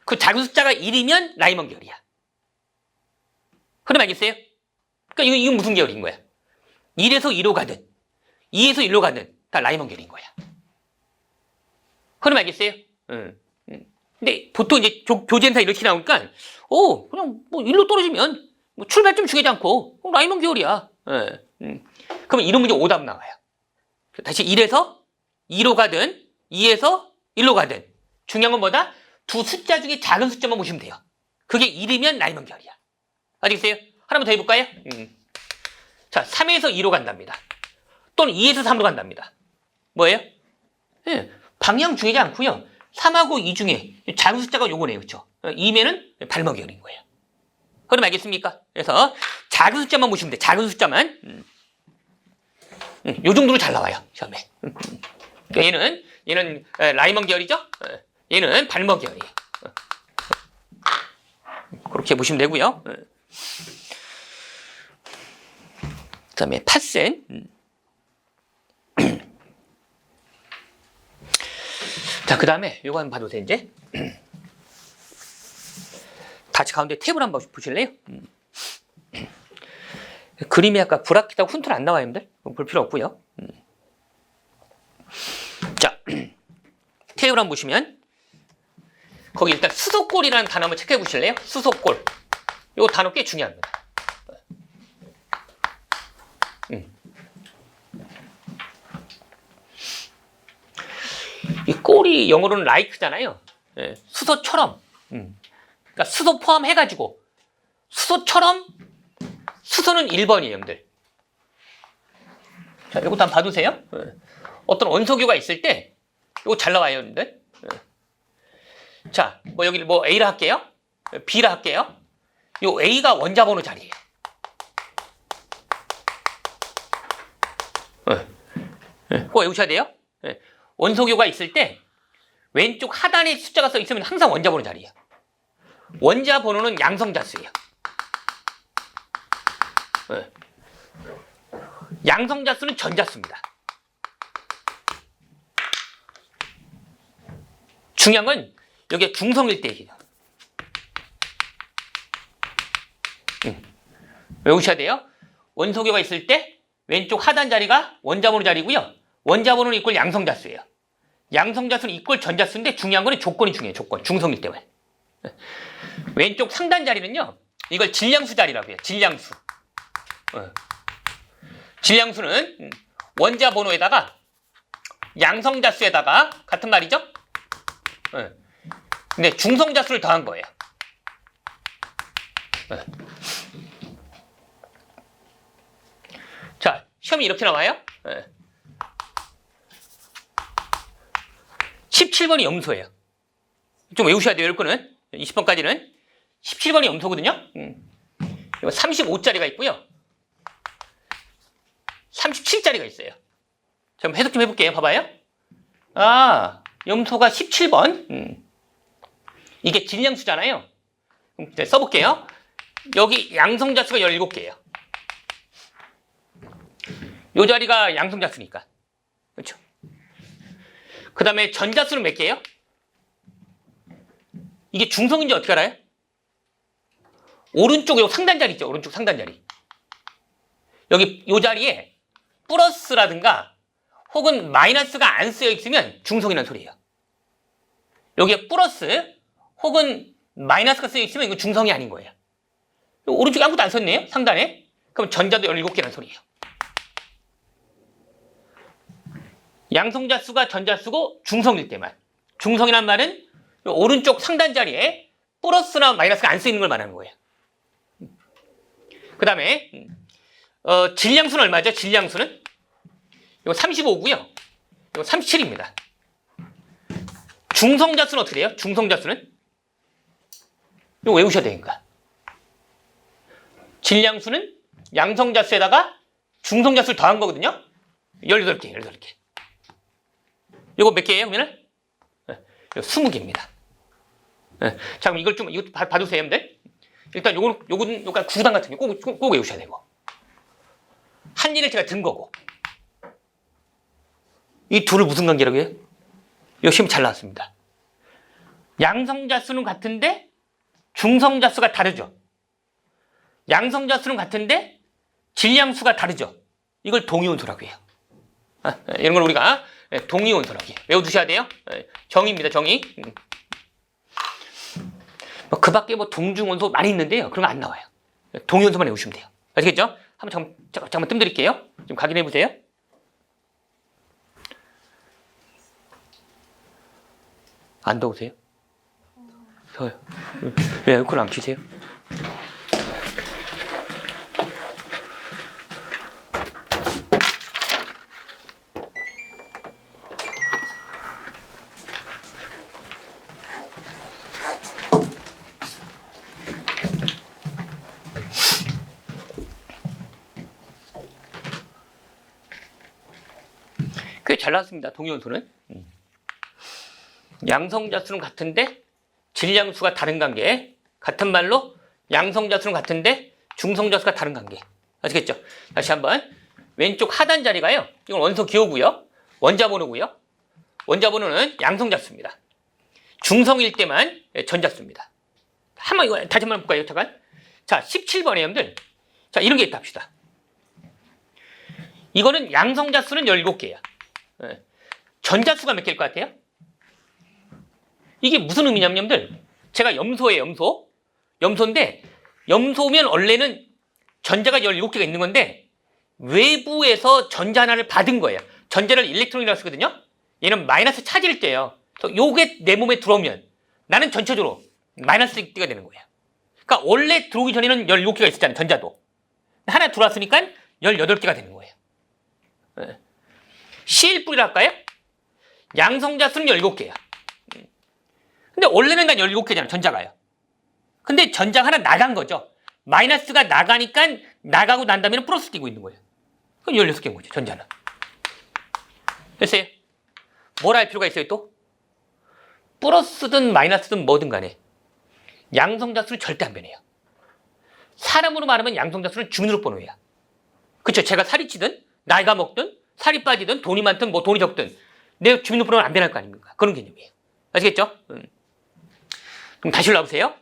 그 작은 숫자가 1이면 라이먼 계열이야. 그럼 알겠어요? 그러니까 이건 무슨 계열인 거야? 1에서 2로 가든 2에서 1로 가든 다 라이먼 계열인 거야. 그럼 알겠어요? 근데 보통 이제 교재에서 이렇게 나오니까 그냥 뭐 1로 떨어지면 뭐 출발점 중요하지 않고 라이먼 계열이야. 그러면 이런 문제 오답 나와요. 다시 1에서 2로 가든 2에서 1로 가든 중요한 건 뭐다? 두 숫자 중에 작은 숫자만 보시면 돼요. 그게 1이면 라이먼 계열이야. 알겠어요? 하나만 더 해볼까요? 자, 3에서 2로 간답니다. 또는 2에서 3으로 간답니다. 뭐예요? 예, 방향 중요하지 않고요. 3하고 2 중에 작은 숫자가 요거네요. 그렇죠? 2면은 발목 계열인 거예요. 그럼 알겠습니까? 그래서 작은 숫자만 보시면 돼. 작은 숫자만. 요 정도로 잘 나와요. 시험에. 얘는 라이먼 계열이죠? 얘는 발목 계열이에요. 그렇게 보시면 되고요. 그다음에 팥센. 자, 그 다음에 요거 한번 봐도 돼, 이제. 다시 가운데 탭을 한번 보실래요? 그림이 아까 브라켓하고 훈트는 안 나와요, 여러분들. 볼 필요 없고요. 자, 탭을 한번 보시면 거기 일단 수소골이라는 단어 한번 체크해 보실래요? 수소골. 요 단어 꽤 중요합니다. 이 꼴이 영어로는 like잖아요. 예, 수소처럼. 그러니까 수소 포함해가지고 수소처럼 수소는 1번이에요, 여러분들. 자, 이것도 한번 봐두세요. 예. 어떤 원소교가 있을 때 이거 잘 나와요, 여러분들. 예. 자, 뭐 여기 뭐 A라 할게요. B라 할게요. 요 A가 원자번호 자리예요. 꼭 외우셔야 돼요. 예. 원소교가 있을 때 왼쪽 하단에 숫자가 써 있으면 항상 원자번호 자리예요. 원자번호는 양성자수예요. 네. 양성자수는 전자수입니다. 중요한 건 여기에 중성일 때예요. 외우셔야 돼요. 원소교가 있을 때 왼쪽 하단 자리가 원자번호 자리고요. 원자번호는 이꼴 양성자수예요. 양성자수는 이꼴 전자수인데 중요한 거는 조건이 중요해요. 조건. 중성일 때만. 왼쪽 상단 자리는요. 이걸 질량수 자리라고 해요. 질량수. 질량수는 원자번호에다가 양성자수에다가 같은 말이죠. 근데 중성자수를 더한 거예요. 자, 시험이 이렇게 나와요. 17번이 염소예요. 좀 외우셔야 돼요, 여러분은. 20번까지는. 17번이 염소거든요. 이거 35짜리가 있고요. 37짜리가 있어요. 자, 해석 좀 해볼게요. 봐봐요. 아, 염소가 17번. 이게 질량수잖아요. 써볼게요. 여기 양성자수가 17개예요. 요 자리가 양성자수니까. 그렇죠? 그 다음에 전자수는 몇 개예요? 이게 중성인지 어떻게 알아요? 오른쪽 요 상단 자리 있죠? 오른쪽 상단 자리. 여기 요 자리에 플러스라든가 혹은 마이너스가 안 쓰여 있으면 중성이라는 소리예요. 여기에 플러스 혹은 마이너스가 쓰여 있으면 이건 중성이 아닌 거예요. 오른쪽에 아무것도 안 썼네요? 상단에. 그럼 전자도 17개라는 소리예요. 양성자 수가 전자수고 중성일 때만. 중성이란 말은 오른쪽 상단 자리에 플러스나 마이너스가 안 쓰이는 걸 말하는 거예요. 그 다음에 질량수는 얼마죠? 질량수는 이거 35고요. 이거 37입니다. 중성자수는 어떻게 돼요? 중성자수는 이거 외우셔야 되니까. 질량수는 양성자수에다가 중성자수를 더한 거거든요. 18개, 18개. 이거 몇 개예요, 그러면? 이거 20개입니다. 자, 그럼 이걸 좀, 이거 봐주세요, 여러분들. 일단 요거는 약간 구단 같은 게 꼭 외우셔야 되고. 한 일을 제가 든 거고. 이 둘을 무슨 관계라고 해요? 이거 시험 잘 나왔습니다. 양성자수는 같은데 중성자수가 다르죠. 양성자수는 같은데 질량수가 다르죠. 이걸 동위원소라고 해요. 이런 걸 우리가 동위원소라고 해요. 외워두셔야 돼요. 정의입니다. 정의. 그 밖에 뭐 동중원소 많이 있는데요. 그런 거 안 나와요. 동위원소만 외우시면 돼요. 아시겠죠? 한번 잠깐만 뜸 드릴게요. 좀 확인해 보세요. 안 더우세요? 더워요. 왜 에어컨 안 켜세요? 꽤 잘 나왔습니다. 동위원소는. 양성자수는 같은데 질량수가 다른 관계. 같은 말로 양성자수는 같은데 중성자수가 다른 관계. 아시겠죠? 다시 한번. 왼쪽 하단 자리가요. 이건 원소 기호고요. 원자번호고요. 원자번호는 양성자수입니다. 중성일 때만 전자수입니다. 한번 이거 다시 한번 볼까요? 잠깐. 자, 17번에 여러분들. 자, 이런 게 있다 합시다. 이거는 양성자수는 17개야. 전자수가 몇 개일 것 같아요? 이게 무슨 의미냐면 여러분들, 제가 염소예요. 염소. 염소인데 염소면 원래는 전자가 17개가 있는 건데 외부에서 전자 하나를 받은 거예요. 전자를 일렉트론이라고 쓰거든요. 얘는 마이너스 차지일 때예요. 그래서 요게 내 몸에 들어오면 나는 전체적으로 마이너스 1대가 되는 거예요. 그러니까 원래 들어오기 전에는 17개가 있었잖아요. 전자도. 하나 들어왔으니까 18개가 되는 거예요. CL+이라 할까요? 양성자수는 17개야. 근데 원래는 난 17개잖아, 전자가요. 근데 전자가 하나 나간 거죠. 마이너스가 나가니까 나가고 난 다음에는 플러스 띄고 있는 거예요. 그럼 16개인 거죠, 전자는. 됐어요? 뭘 할 필요가 있어요, 또? 플러스든 마이너스든 뭐든 간에 양성자수는 절대 안 변해요. 사람으로 말하면 양성자수는 주민등록번호야. 그쵸? 제가 살이 찌든 나이가 먹든 살이 빠지든 돈이 많든 뭐 돈이 적든 내 주민등록번호는 안 변할 거 아닙니까? 그런 개념이에요. 아시겠죠? 그럼 다시 올라보세요.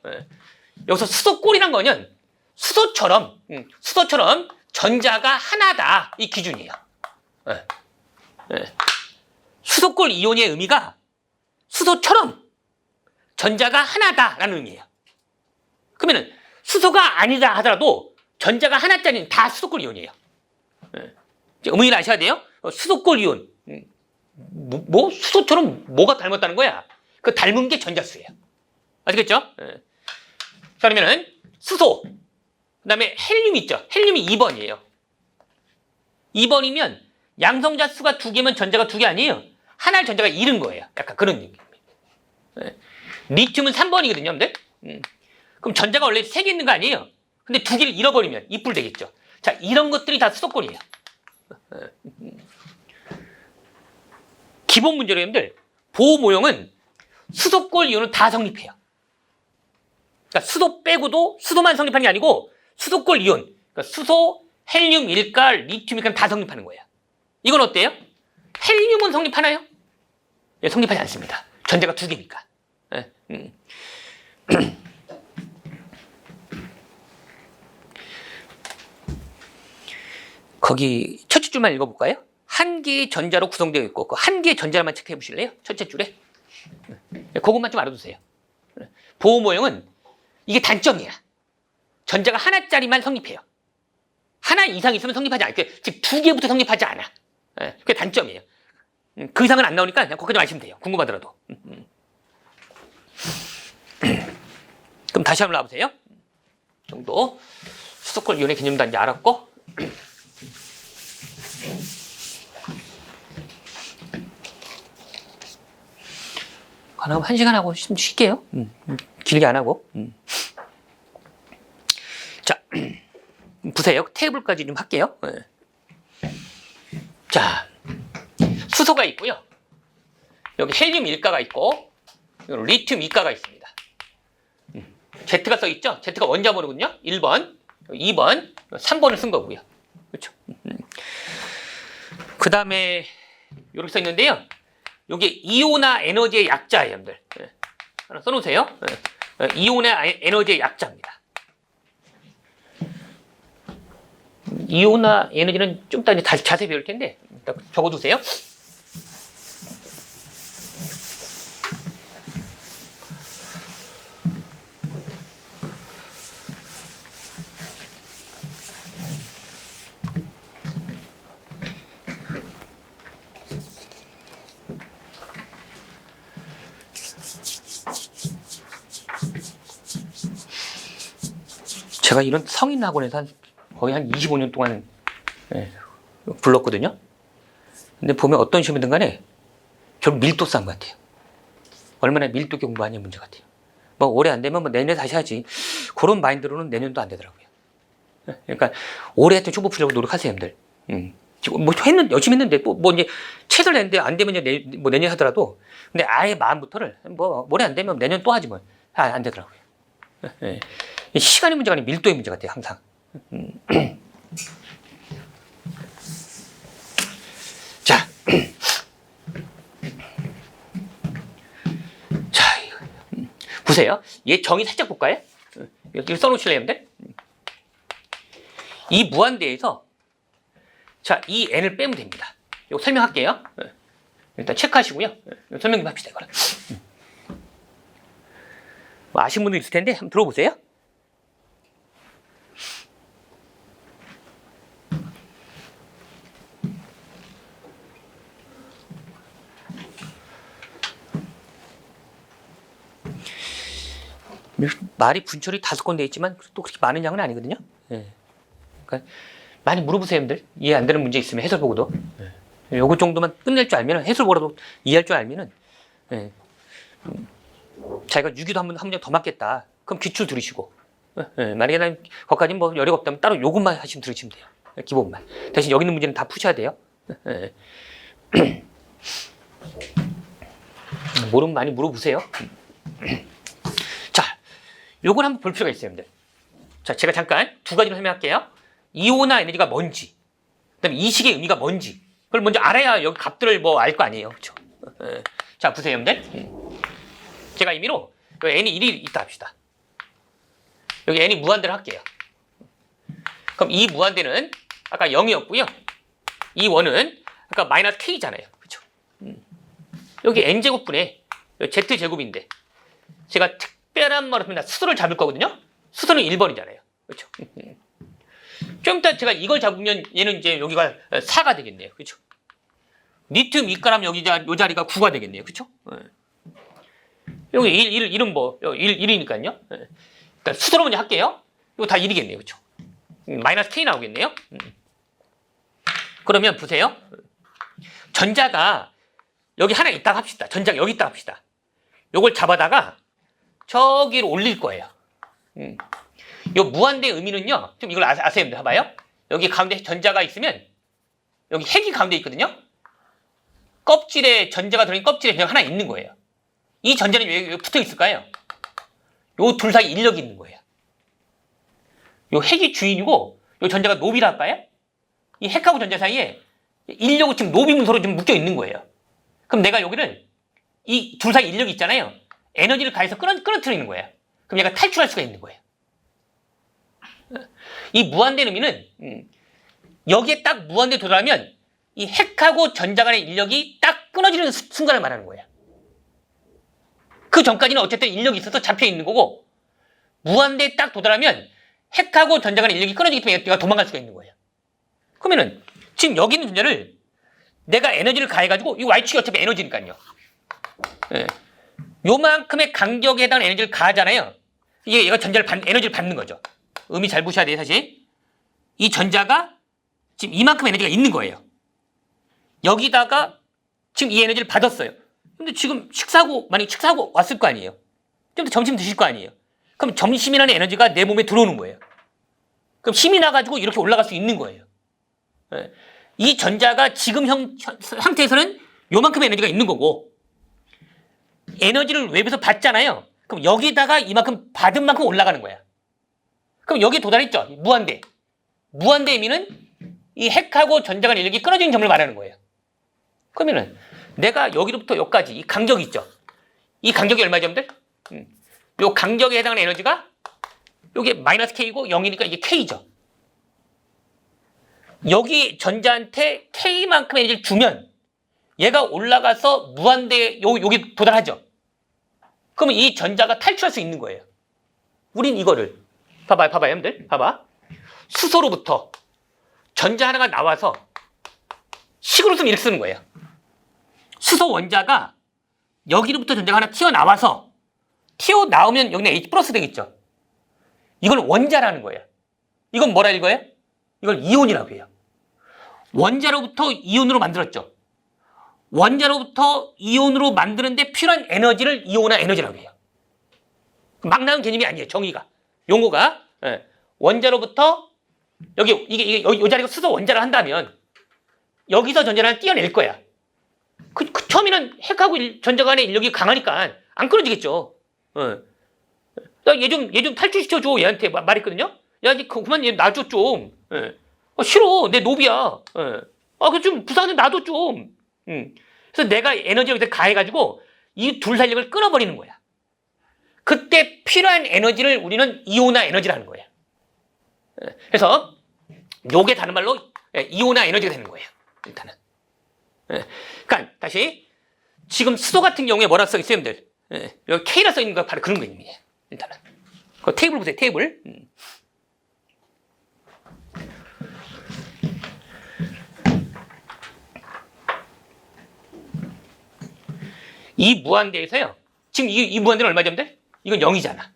여기서 수소꼴이란 거는 수소처럼 전자가 하나다. 이 기준이에요. 수소꼴 이온의 의미가 수소처럼 전자가 하나다라는 의미예요. 그러면은 수소가 아니다 하더라도 전자가 하나짜리는 다 수소꼴 이온이에요. 의미를 아셔야 돼요. 수소꼴 이온. 뭐 수소처럼 뭐가 닮았다는 거야? 그 닮은 게 전자수예요. 아시겠죠? 자, 그러면은 수소. 그다음에 헬륨 있죠. 헬륨이 2번이에요. 2번이면 양성자 수가 2개면 전자가 2개 아니에요. 하나를 전자가 잃은 거예요. 약간 그런 느낌입니다. 리튬은 3번이거든요, 여러분들. 그럼 전자가 원래 3개 있는 거 아니에요? 근데 2개를 잃어버리면 이뿔 되겠죠. 자, 이런 것들이 다 수소꼴이에요. 기본 문제로 여러분들, 보호 모형은 수소꼴 이온은 다 성립해요. 그러니까 수소 빼고도 수소만 성립하는 게 아니고 수소꼴 이온, 그러니까 수소, 헬륨, 일갈, 리튬, 일갈 다 성립하는 거예요. 이건 어때요? 헬륨은 성립하나요? 예, 성립하지 않습니다. 전자가 2개니까. 예, 거기 첫째 줄만 읽어볼까요? 한 개의 전자로 구성되어 있고 그 한 개의 전자만 체크해 보실래요? 첫째 줄에. 그것만 좀 알아두세요. 보호 모형은 이게 단점이야. 전자가 하나짜리만 성립해요. 하나 이상 있으면 성립하지 않아요. 즉 2개부터 성립하지 않아. 그게 단점이에요. 그 이상은 안 나오니까 그냥 거기까지 마시면 돼요. 궁금하더라도. 그럼 다시 한번 나와보세요. 정도 수도권 이온의 개념도 이제 알았고, 가능하면 1시간 하고 좀 쉴게요. 길게 안 하고. 자, 보세요. 테이블까지 좀 할게요. 자, 수소가 있고요. 여기 헬륨 일가가 있고, 리튬 이가가 있습니다. Z가 써 있죠? Z가 원자번호거든요. 1번, 2번, 3번을 쓴 거고요. 그렇죠? 그 다음에 이렇게 써 있는데요. 이게 이온화 에너지의 약자예요, 여러분들. 하나 써놓으세요. 이온화 에너지의 약자입니다. 이온화 에너지는 좀 이따 자세히 배울 텐데 일단 적어두세요. 제가 이런 성인 학원에서 거의 한 25년 동안 불렀거든요. 근데 보면 어떤 시험이든 간에 결국 밀도싼 것 같아요. 얼마나 밀도 있게 공부하냐 문제 같아요. 뭐 올해 안 되면 뭐 내년에 다시 하지. 그런 마인드로는 내년도 안 되더라고요. 그러니까 올해 하여튼 초보 풀려고 노력하세요, 여러분들. 뭐 열심히 했는데 뭐 이제 최선을 했는데 안 되면 뭐 내년 하더라도 근데 아예 마음부터를 뭐 올해 안 되면 내년 또 하지 뭐. 안 되더라고요. 시간의 문제가 아니라 밀도의 문제 같아요, 항상. 자, 보세요. 얘 정의 살짝 볼까요? 여기 써놓으실래요, 여러분들? 이 무한대에서 자, 이 n을 빼면 됩니다. 이거 설명할게요. 일단 체크하시고요. 설명 좀 합시다, 이거를. 뭐 아시는 분도 있을 텐데 한번 들어보세요. 말이 분철이 5건 돼 있지만 또 그렇게 많은 양은 아니거든요. 그러니까 많이 물어보세요, 여러분들. 이해 안 되는 문제 있으면 해설 보고도. 요거 정도만 끝낼 줄 알면 해설 보고도 이해할 줄 알면은 자기가 유기도 한 문제 더 맞겠다. 그럼 기출 들으시고 만약에 난 거기까지 뭐 여력 없다면 따로 요것만 하시면 들으시면 돼요. 기본만. 대신 여기 있는 문제는 다 푸셔야 돼요. 모르면 많이 물어보세요. 자, 요걸 한번 볼 필요가 있어요, 여러분들. 자, 제가 잠깐 두 가지를 설명할게요. 이온화 에너지가 뭔지, 그다음에 이 식의 의미가 뭔지, 그걸 먼저 알아야 여기 값들을 뭐 알 거 아니에요, 그렇죠? 자, 보세요, 여러분들. 제가 임의로 여기 n이 1이 있다 합시다. 여기 n이 무한대를 할게요. 그럼 이 무한대는 아까 0이었고요. 이 원은 아까 마이너스 k잖아요, 그렇죠? 여기 n제곱분의 z제곱인데 제가 특별한 말로 하면 수소를 잡을 거거든요. 수소는 1번이잖아요. 그렇죠? 좀 이따 제가 이걸 잡으면 얘는 이제 여기가 4가 되겠네요. 그렇죠? 리튬 이가라면 여기 요 자리가 9가 되겠네요. 그렇죠? 여기 1은 뭐 1이니까요. 일단 수소로 먼저 할게요. 이거 다 1이겠네요. 그렇죠? 마이너스 k 나오겠네요. 그러면 보세요. 전자가 여기 하나 있다가 합시다. 전자가 여기 있다가 합시다. 요걸 잡아다가 저기로 올릴 거예요. 요 무한대의 의미는요. 좀 이걸 아세요? 봐봐요. 여기 가운데 전자가 있으면 여기 핵이 가운데 있거든요. 껍질에 전자가 들어있는 껍질에 그냥 하나 있는 거예요. 이 전자는 왜 붙어 있을까요? 요 둘 사이 인력이 있는 거예요. 요 핵이 주인이고 요 전자가 노비라 할까요? 이 핵하고 전자 사이에 인력이 지금 노비 문서로 좀 묶여 있는 거예요. 그럼 내가 여기를 이 둘 사이 인력이 있잖아요. 에너지를 가해서 끌어들이는 거예요. 그럼 얘가 탈출할 수가 있는 거예요. 이 무한대 의미는 여기에 딱 무한대 도달하면 이 핵하고 전자 간의 인력이 딱 끊어지는 순간을 말하는 거예요. 그 전까지는 어쨌든 인력이 있어서 잡혀 있는 거고 무한대에 딱 도달하면 핵하고 전자 간의 인력이 끊어지기 때문에 얘가 도망갈 수가 있는 거예요. 그러면은 지금 여기 있는 전자를 내가 에너지를 가해가지고 이 Y축이 어차피 에너지니까요. 예. 요만큼의 간격에 해당하는 에너지를 가하잖아요. 이게 얘가 에너지를 받는 거죠. 의미 잘 보셔야 돼요, 사실. 이 전자가 지금 이만큼 에너지가 있는 거예요. 여기다가 지금 이 에너지를 받았어요. 근데 지금 만약에 식사하고 왔을 거 아니에요. 좀 더 점심 드실 거 아니에요. 그럼 점심이라는 에너지가 내 몸에 들어오는 거예요. 그럼 힘이 나가지고 이렇게 올라갈 수 있는 거예요. 예. 이 전자가 지금 상태에서는 요만큼의 에너지가 있는 거고, 에너지를 외부에서 받잖아요. 그럼 여기다가 이만큼 받은 만큼 올라가는 거야. 그럼 여기에 도달했죠. 무한대. 무한대의 의미는 이 핵하고 전자 간 인력이 끊어지는 점을 말하는 거예요. 그러면은 내가 여기로부터 여기까지 이 간격이 있죠. 이 간격이 얼마죠, 여러분들? 요 간격에 해당하는 에너지가 요게 마이너스 K고 0이니까 이게 K죠. 여기 전자한테 K만큼의 에너지를 주면 얘가 올라가서 무한대에 여기 도달하죠. 그러면 이 전자가 탈출할 수 있는 거예요. 우린 이거를 봐봐요, 여러분들. 봐봐. 수소로부터 전자 하나가 나와서 식으로 쓰면 이렇게 쓰는 거예요. 수소 원자가 여기로부터 전자가 하나 튀어나오면 여기는 H 플러스 되겠죠. 이걸 원자라는 거예요. 이건 뭐라 읽어요? 이걸 이온이라고 해요. 원자로부터 이온으로 만들었죠. 원자로부터 이온으로 만드는데 필요한 에너지를 이온화 에너지라고 해요. 막 나온 개념이 아니에요. 정의가. 용어가. 예. 원자로부터 이게 이 자리가 수소 원자를 한다면 여기서 전자를 하나 띄어낼 거야. 그 처음에는 핵하고 전자 간의 인력이 강하니까 안 끊어지겠죠. 나 얘 좀 탈출시켜줘. 얘한테 말했거든요. 야, 그만 얘 놔줘 좀. 싫어. 내 노비야. 그 좀 부산에 놔둬 좀. 그래서 내가 에너지를 여기서 가해가지고 이 둘 사이 인력을 끊어버리는 거야. 그때 필요한 에너지를 우리는 이온화 에너지라는 거예요. 그래서 요게 다른 말로 이온화 에너지가 되는 거예요. 일단은. 그러니까 다시 지금 수소 같은 경우에 뭐라 써 있어요, 여러분들? 여기 K라 써 있는 거 바로 그런 거예요. 일단은. 그 테이블 보세요, 테이블. 이 무한대에서요. 지금 이 무한대는 얼마죠, 여러분들? 이건 0이잖아.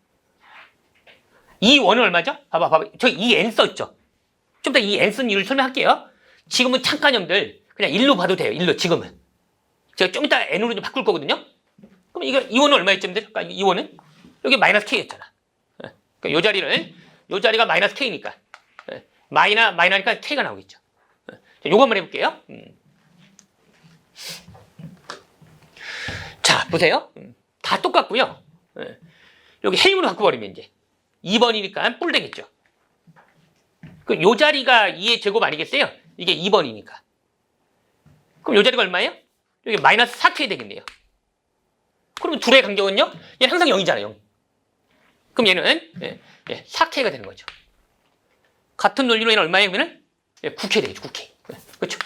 이 원은 얼마죠? 봐봐. 저 이 n 써있죠? 좀 이따 이 n 쓴 이유를 설명할게요. 지금은 잠깐 여러분들 그냥 1로 봐도 돼요. 1로 지금은. 제가 좀 이따 n으로 좀 바꿀 거거든요. 그럼 이 원은 얼마였죠, 여러분들? 그러니까 이 원은 여기 마이너스 k였잖아. 그러니까 요 자리가 마이너스 k니까 마이너니까 k가 나오겠죠. 요거 한번 해볼게요. 자, 보세요. 다 똑같고요. 여기 헬륨으로 바꿔버리면 이제 2번이니까 뿔 되겠죠. 요 자리가 2의 제곱 아니겠어요? 이게 2번이니까. 그럼 요 자리가 얼마예요? 여기 마이너스 4K 되겠네요. 그러면 둘의 간격은요? 얘는 항상 0이잖아요. 0. 그럼 얘는 4K가 되는 거죠. 같은 논리로 얘는 얼마예요? 그러면 9K 되겠죠. 9K. 그렇죠?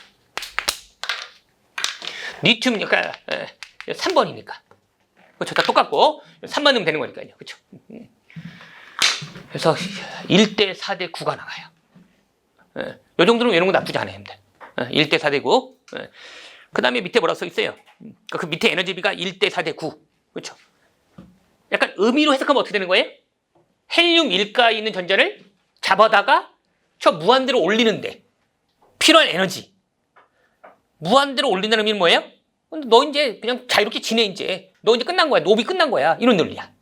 리튬 그러니까 3번이니까. 그렇죠. 다 똑같고 3번 넣으면 되는 거니까요. 그렇죠? 그래서 1대 4대 9가 나가요. 요 정도는 외우는 거 나쁘지 않아요. 1대 4대 9. 그 다음에 밑에 뭐라고 써 있어요? 그 밑에 에너지비가 1대 4대 9. 그렇죠? 약간 의미로 해석하면 어떻게 되는 거예요? 헬륨 1가에 있는 전자를 잡아다가 저 무한대로 올리는데 필요한 에너지. 무한대로 올린다는 의미는 뭐예요? 너 이제 그냥 자유롭게 지내 이제. 너 이제 끝난 거야. 노비 끝난 거야. 이런 논리야.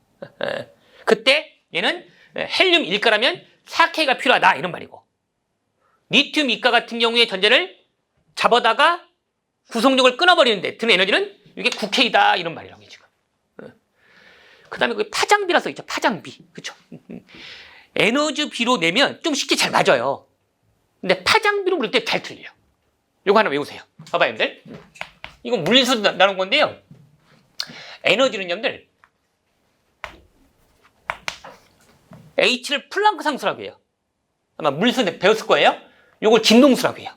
그때 얘는 헬륨 1가라면 4K가 필요하다. 이런 말이고. 리튬 2가 같은 경우에 전자를 잡아다가 구성력을 끊어버리는데 드는 에너지는 이게 9K다. 이런 말이라고 지금. 그 다음에 그 파장비라 써있죠. 파장비. 그쵸? 에너지비로 내면 좀 쉽게 잘 맞아요. 근데 파장비로 물을 때 잘 틀려요. 요거 하나 외우세요. 봐봐요, 여러분들. 이건 물리에서 나눈 건데요. 에너지는 여러분들 H를 플랑크 상수라고 해요. 아마 물리에서 배웠을 거예요. 요걸 진동수라고 해요.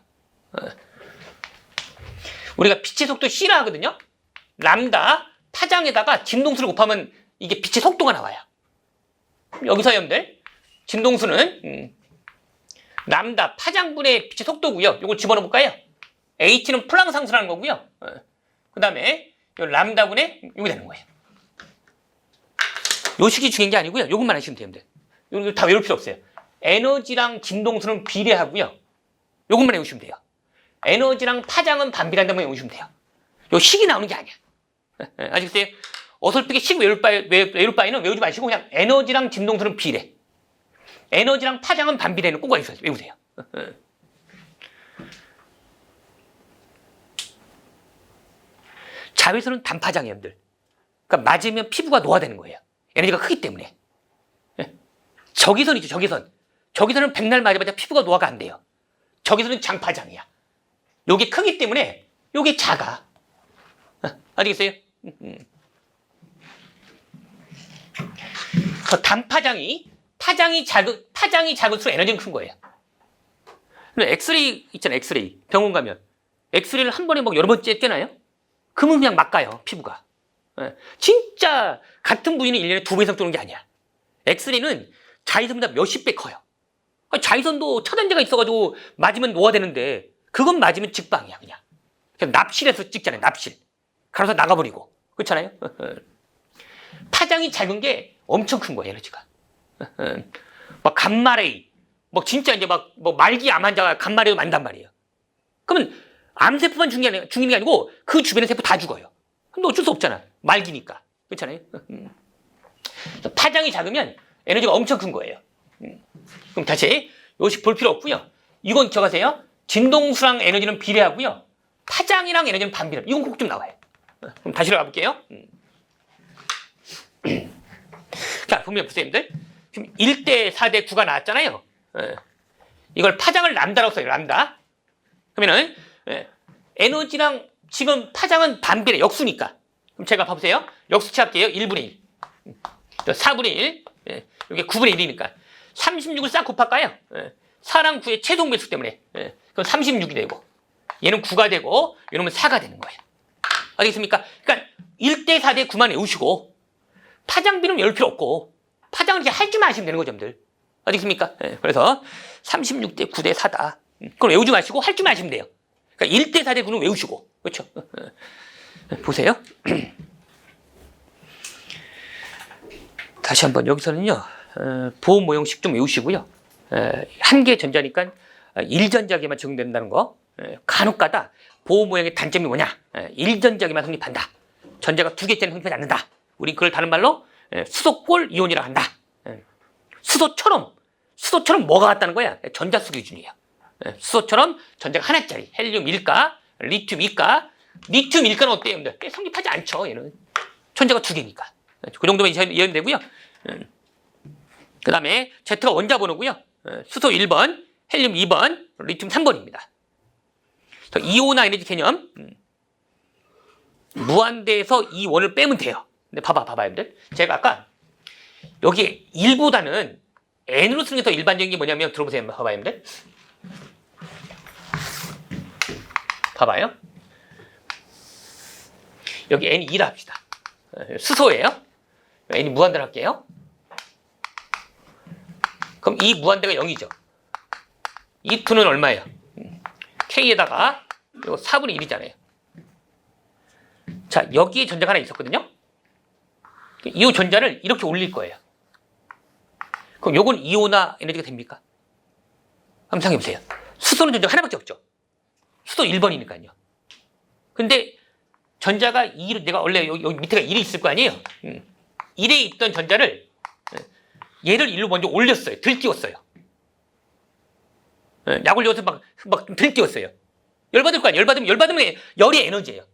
우리가 빛의 속도 C라 하거든요. 람다 파장에다가 진동수를 곱하면 이게 빛의 속도가 나와요. 여기서 여러분들 진동수는 람다 파장분의 빛의 속도고요. 요걸 집어넣어 볼까요? H는 플랑크 상수라는 거고요. 그 다음에 람다분의 이게 되는 거예요. 요 식이 중요한 게 아니고요. 요것만 하시면 됩니다. 이거 다 외울 필요 없어요. 에너지랑 진동수는 비례하고요. 요것만 외우시면 돼요. 에너지랑 파장은 반비례한다고 외우시면 돼요. 요 식이 나오는 게 아니야. 아시겠어요? 어설프게 식 외울 바에는 외우지 마시고 그냥 에너지랑 진동수는 비례. 에너지랑 파장은 반비례는 꼭 외우세요. 자외선은 단파장이에요, 여러분들. 그러니까 맞으면 피부가 노화되는 거예요. 에너지가 크기 때문에. 적외선 있죠, 적외선. 적외선은 백날 맞아봤자 피부가 노화가 안 돼요. 적외선은 장파장이야. 요게 크기 때문에 요게 작아. 아시겠어요? 그 단파장이 파장이 작을수록 에너지는 큰 거예요. 엑스레이 있잖아요, 엑스레이. 병원 가면 엑스레이를 한 번에 막 여러 번 쬐나요? 그러면 그냥 막 가요, 피부가. 진짜 같은 부위는 1년에 2배 이상 뜨는 게 아니야. 엑스레이는 자외선보다 몇십 배 커요. 자외선도 차단제가 있어가지고 맞으면 노화되는데 그건 맞으면 직방이야, 그냥. 납실에서 찍잖아요, 납실. 가려서 나가버리고. 그렇잖아요? 파장이 작은 게 엄청 큰 거예요, 에너지가. 막 감마레이. 뭐 진짜 이제 막 뭐 말기 암 환자가 감마레이로 만단 말이에요. 그러면 암세포만 죽는 게 아니고 그 주변의 세포 다 죽어요. 근데 어쩔 수 없잖아. 말기니까. 그렇잖아요? 파장이 작으면 에너지가 엄청 큰 거예요. 그럼 다시 요식 볼 필요 없고요. 이건 적으세요. 진동수랑 에너지는 비례하고요. 파장이랑 에너지는 반비례. 이건 꼭 좀 나와요. 그럼 다시 가볼게요. 자, 보면 보세요, 여러분들. 지금 1대 4대 9가 나왔잖아요. 이걸 파장을 람다라고 써요, 람다. 그러면은 에너지랑 지금 파장은 반비례, 역수니까. 그럼 제가 봐보세요. 역수치 할게요. 1분의 1. 4분의 1. 이게 9분의 1이니까. 36을 싹 곱할까요? 4랑 9의 최종 배수 때문에. 그럼 36이 되고. 얘는 9가 되고, 이놈은 4가 되는 거예요. 알겠습니까? 그러니까 1대 4대 9만 외우시고, 파장비는 외울 필요 없고, 파장을 이렇게 할 줄만 아시면 되는 거죠, 여러분들. 알겠습니까? 그래서 36대 9대 4다. 그럼 외우지 마시고 할 줄만 아시면 돼요. 그러니까 1대 4대 9는 외우시고. 그렇죠? 보세요. 다시 한번 여기서는요. 보호 모형식 좀 외우시고요. 한 개 전자니까 1전자계만 적용된다는 거. 간혹가다 보호 모형의 단점이 뭐냐? 1전자계만 성립한다. 전자가 2개짜리 성립하지 않는다. 우리 그걸 다른 말로 수소골 이온이라고 한다. 수소처럼 뭐가 같다는 거야? 전자수 기준이에요. 수소처럼 전자가 하나짜리, 헬륨 1가, 리튬 2가. 리튬 1가는 어때요? 꽤 성립하지 않죠, 얘는. 전자가 2개니까. 그 정도면 이해하면 되고요. 그 다음에 Z가 원자 번호고요. 수소 1번, 헬륨 2번, 리튬 3번입니다. 이온화 에너지 개념. 무한대에서 이 원을 빼면 돼요. 근데 봐봐요, 여러분들. 제가 아까 여기 1보다는 n으로 쓰는 게 더 일반적인 게 뭐냐면 들어보세요, 봐봐요, 여러분들. 봐봐요. 여기 n이 2라 합시다. 수소예요. n이 무한대로 할게요. 그럼 이 무한대가 0이죠. 이 2는 얼마예요? k에다가 이거 4분의 1이잖아요. 자, 여기에 전자가 하나 있었거든요. 이 전자를 이렇게 올릴 거예요. 그럼 요건 이온화 에너지가 됩니까? 한번 생각해보세요. 수소는 전자가 하나밖에 없죠. 수소 1번이니까요. 근데 전자가 2로, 내가 원래 여기 밑에가 1이 있을 거 아니에요? 1에 있던 전자를 얘를 1로 먼저 올렸어요. 들띄웠어요. 약 올려서 막 들띄웠어요. 열받을 거 아니에요? 열받으면 열이 에너지예요.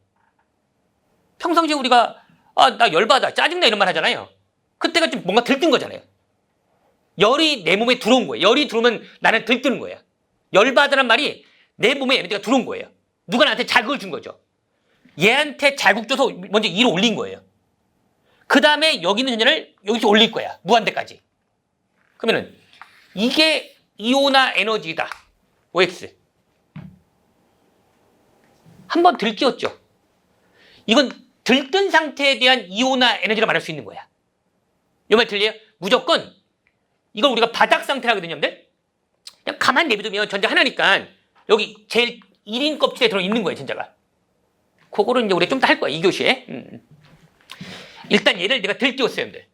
평상시에 우리가 나 열받아, 짜증나 이런 말 하잖아요. 그때가 좀 뭔가 들뜬 거잖아요. 열이 내 몸에 들어온 거예요. 열이 들어오면 나는 들뜨는 거예요. 열받으란 말이 내 몸에 에너지가 들어온 거예요. 누가 나한테 자극을 준 거죠. 얘한테 자극 줘서 먼저 2로 올린 거예요. 그 다음에 여기 있는 전자를 여기서 올릴 거야. 무한대까지. 그러면은 이게 이온화 에너지다. OX. 한번 들띄웠죠. 이건 들뜬 상태에 대한 이온화 에너지라 말할 수 있는 거야. 이 말 들려요? 무조건 이걸 우리가 바닥 상태라 하거든요, 여러분들. 그냥 가만히 내비두면 전자 하나니까 여기 제일 1인 껍질에 들어있는 거예요, 전자가. 그거를 이제 우리 좀 더 할 거야, 2교시에. 일단 얘를 내가 들띄웠어요, 여러분들.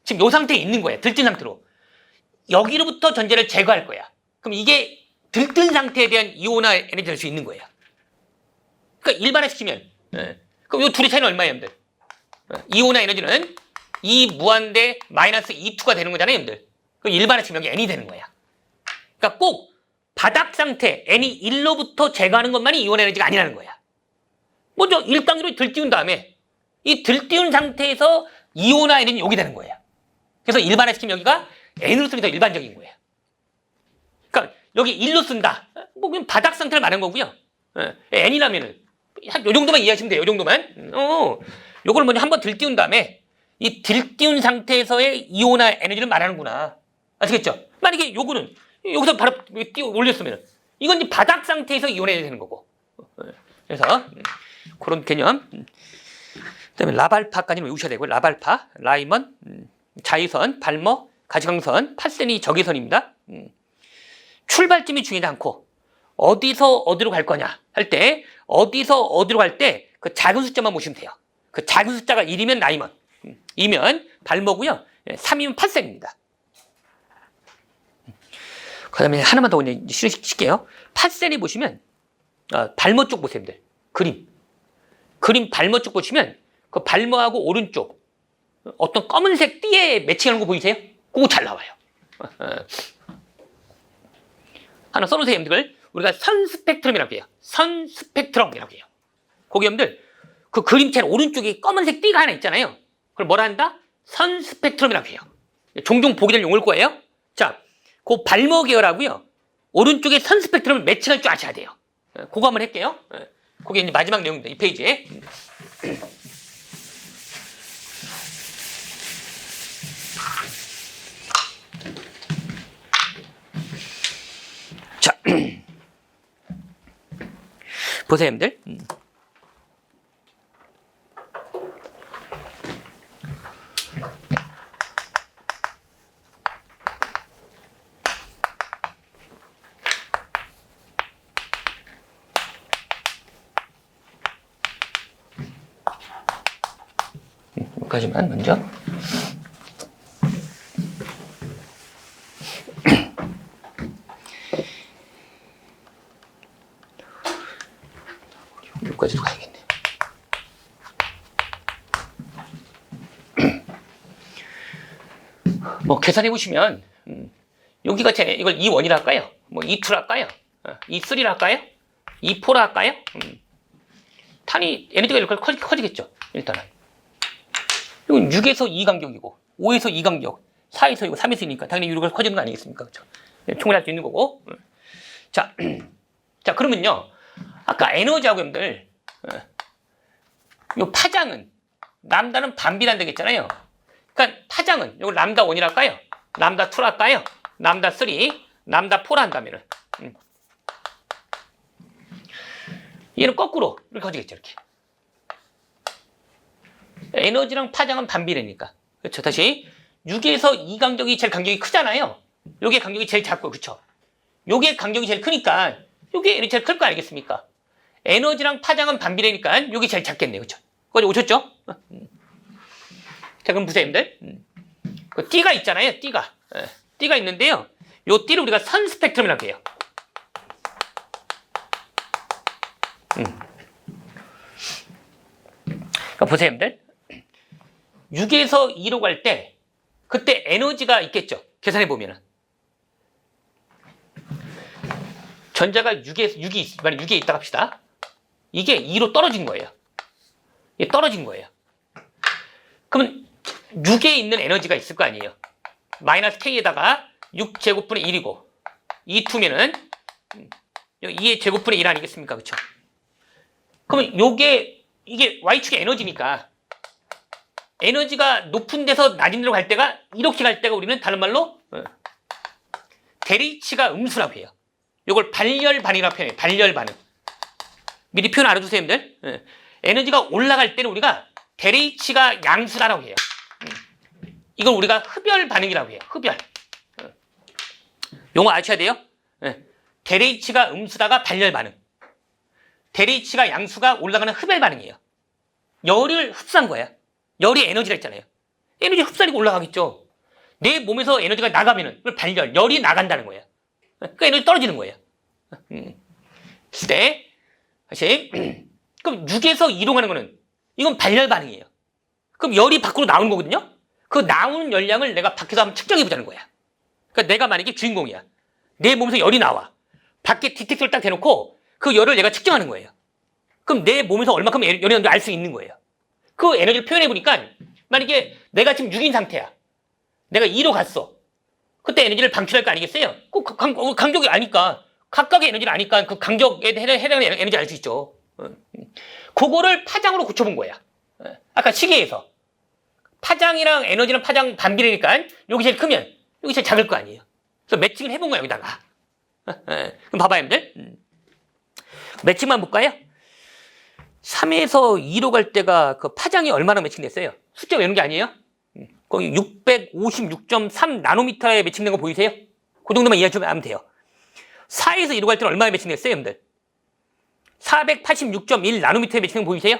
지금 이 상태에 있는 거야, 들뜬 상태로. 여기로부터 전자를 제거할 거야. 그럼 이게 들뜬 상태에 대한 이온화 에너지가 될 수 있는 거예요. 그러니까 일반화시키면, 그럼 이 둘의 차이는 얼마예요, 여러분들? 이온화 에너지는 E 무한대 마이너스 E2가 되는 거잖아요, 여러분들. 그럼 일반화시키면 여기 N이 되는 거야. 그러니까 꼭 바닥 상태 N이 1로부터 제거하는 것만이 이온 에너지가 아니라는 거야. 먼저 1단계로 들띄운 다음에 이 들띄운 상태에서 이온화 에너지는 여기 되는 거예요. 그래서 일반화시키면 여기가 N으로 쓰면 더 일반적인 거예요. 그러니까 여기 1로 쓴다. 뭐 그냥 바닥 상태를 말하는 거고요. N이라면은 한 요 정도만 이해하시면 돼요. 요 정도만. 요걸 먼저 한번 들띄운 다음에 이 들띄운 상태에서의 이온화 에너지를 말하는구나. 아시겠죠? 만약에 요거는 여기서 바로 띄워 올렸으면 이건 이제 바닥 상태에서 이온해야 되는 거고. 그래서 그런 개념. 그다음에 라발파까지는 외우셔야 되고요. 라발파, 라이먼, 자위선, 발모, 가시광선, 파센이 적외선입니다. 출발점이 중요하지 않고 어디서 어디로 갈 거냐 할 때 어디서 어디로 갈 때 그 작은 숫자만 보시면 돼요. 그 작은 숫자가 1이면 라이먼, 2면 발모고요. 3이면 파센입니다. 그 다음에 하나만 더 그냥 실을게요. 파센이 보시면 발모 쪽 보세요. 그림 발모 쪽 보시면 그 발모하고 오른쪽 어떤 검은색 띠에 매칭하는 거 보이세요? 그거 잘 나와요. 하나 써놓으세요, 여러분들. 우리가 선 스펙트럼이라고 해요. 선 스펙트럼이라고 해요. 거기 여러분들 그 그림체 오른쪽에 검은색 띠가 하나 있잖아요. 그걸 뭐라 한다? 선 스펙트럼이라고 해요. 종종 보게 될 용어일 거예요. 자, 그 발모 계열하고요. 오른쪽에 선 스펙트럼을 매칭할 줄 아셔야 돼요. 그거 한번 할게요. 그게 이제 마지막 내용입니다. 이 페이지에. 자, 보세요, 여러분들. 여기까지만 먼저. 여기까지로 가야겠네. 뭐 계산해 보시면 여기가 이걸 E1이라 할까요? 뭐 E2라 할까요? E3라 할까요? E4라 할까요? 탄이 에너지가 이렇게 커지겠죠. 일단은 이건 6에서 2 간격이고 5에서 2 간격 4에서 이거 3에서 2니까 당연히 이렇게 커지는 거 아니겠습니까? 그렇죠? 충분히 할 수 있는 거고. 자, 자 그러면요 아까 에너지하고 여러분들 요 파장은 람다는 반비례한다 했잖아요. 그러니까 파장은 이걸 람다 1이라 할까요? 람다 2라 할까요? 람다 3, 람다 4라 한다면은 얘는 거꾸로 이렇게 커지겠죠. 이렇게 에너지랑 파장은 반비례니까. 그렇죠. 다시 6에서 2 간격이 제일 간격이 크잖아요. 요게 간격이 제일 작고 그렇죠. 요게 간격이 제일 크니까 요게 에너지 제일 클 거 아니겠습니까? 에너지랑 파장은 반비례니까 요게 제일 작겠네요. 그렇죠. 거기 오셨죠? 자, 그럼 보세요, 여러분들. 그 띠가 있잖아요. 띠가 있는데요. 요 띠를 우리가 선 스펙트럼이라고 해요. 그러니까 보세요, 여러분들. 6에서 2로 갈 때 그때 에너지가 있겠죠. 계산해 보면은 전자가 6에 있다 합시다. 이게 2로 떨어진 거예요. 이게 떨어진 거예요. 그러면 6에 있는 에너지가 있을 거 아니에요. 마이너스 K에다가 6제곱분의 1이고 2투면은 2의 제곱분의 1 아니겠습니까? 그렇죠? 그러면 이게 Y축의 에너지니까 에너지가 높은 데서 낮은 데로 갈 때가 이렇게 갈 때가 우리는 다른 말로 대리치가 음수라고 해요. 이걸 발열 반응이라고 표현해요. 발열 반응. 미리 표현 알아두세요, 여러분들. 에너지가 올라갈 때는 우리가 대리치가 양수라고 해요. 이걸 우리가 흡열 반응이라고 해요. 흡열. 용어 아셔야 돼요. 대리치가 음수다가 발열 반응. 델H가 양수가 올라가는 흡열 반응이에요. 열을 흡수한 거야. 열이 에너지라 했잖아요. 에너지 흡수하니까 올라가겠죠. 내 몸에서 에너지가 나가면은 발열, 열이 나간다는 거예요. 그 에너지 떨어지는 거예요. 네. 다시. 그럼 6에서 2로 가는 거는 이건 발열 반응이에요. 그럼 열이 밖으로 나오는 거거든요. 그 나오는 열량을 내가 밖에서 한번 측정해 보자는 거야. 그러니까 내가 만약에 주인공이야. 내 몸에서 열이 나와. 밖에 디텍터를 딱 대놓고 그 열을 내가 측정하는 거예요. 그럼 내 몸에서 얼마큼 열이 나는지 알 수 있는 거예요. 그 에너지를 표현해 보니까 만약에 내가 지금 6인 상태야. 내가 2로 갔어. 그때 에너지를 방출할 거 아니겠어요? 그 강적이 아니까 각각의 에너지를 아니까 그 강적에 해당하는 에너지 알 수 있죠. 그거를 파장으로 고쳐본 거야. 아까 시계에서 파장이랑 에너지는 파장 반비례니까 여기 제일 크면 여기 제일 작을 거 아니에요. 그래서 매칭을 해본 거야 여기다가. 그럼 봐봐요 여러분들. 매칭만 볼까요? 3에서 2로 갈 때가 그 파장이 얼마나 매칭됐어요? 숫자 외우는 게 아니에요? 거기 656.3 나노미터에 매칭된 거 보이세요? 그 정도만 이해하면 돼요. 4에서 2로 갈 때는 얼마나 매칭됐어요, 여러분들? 486.1 나노미터에 매칭된 거 보이세요?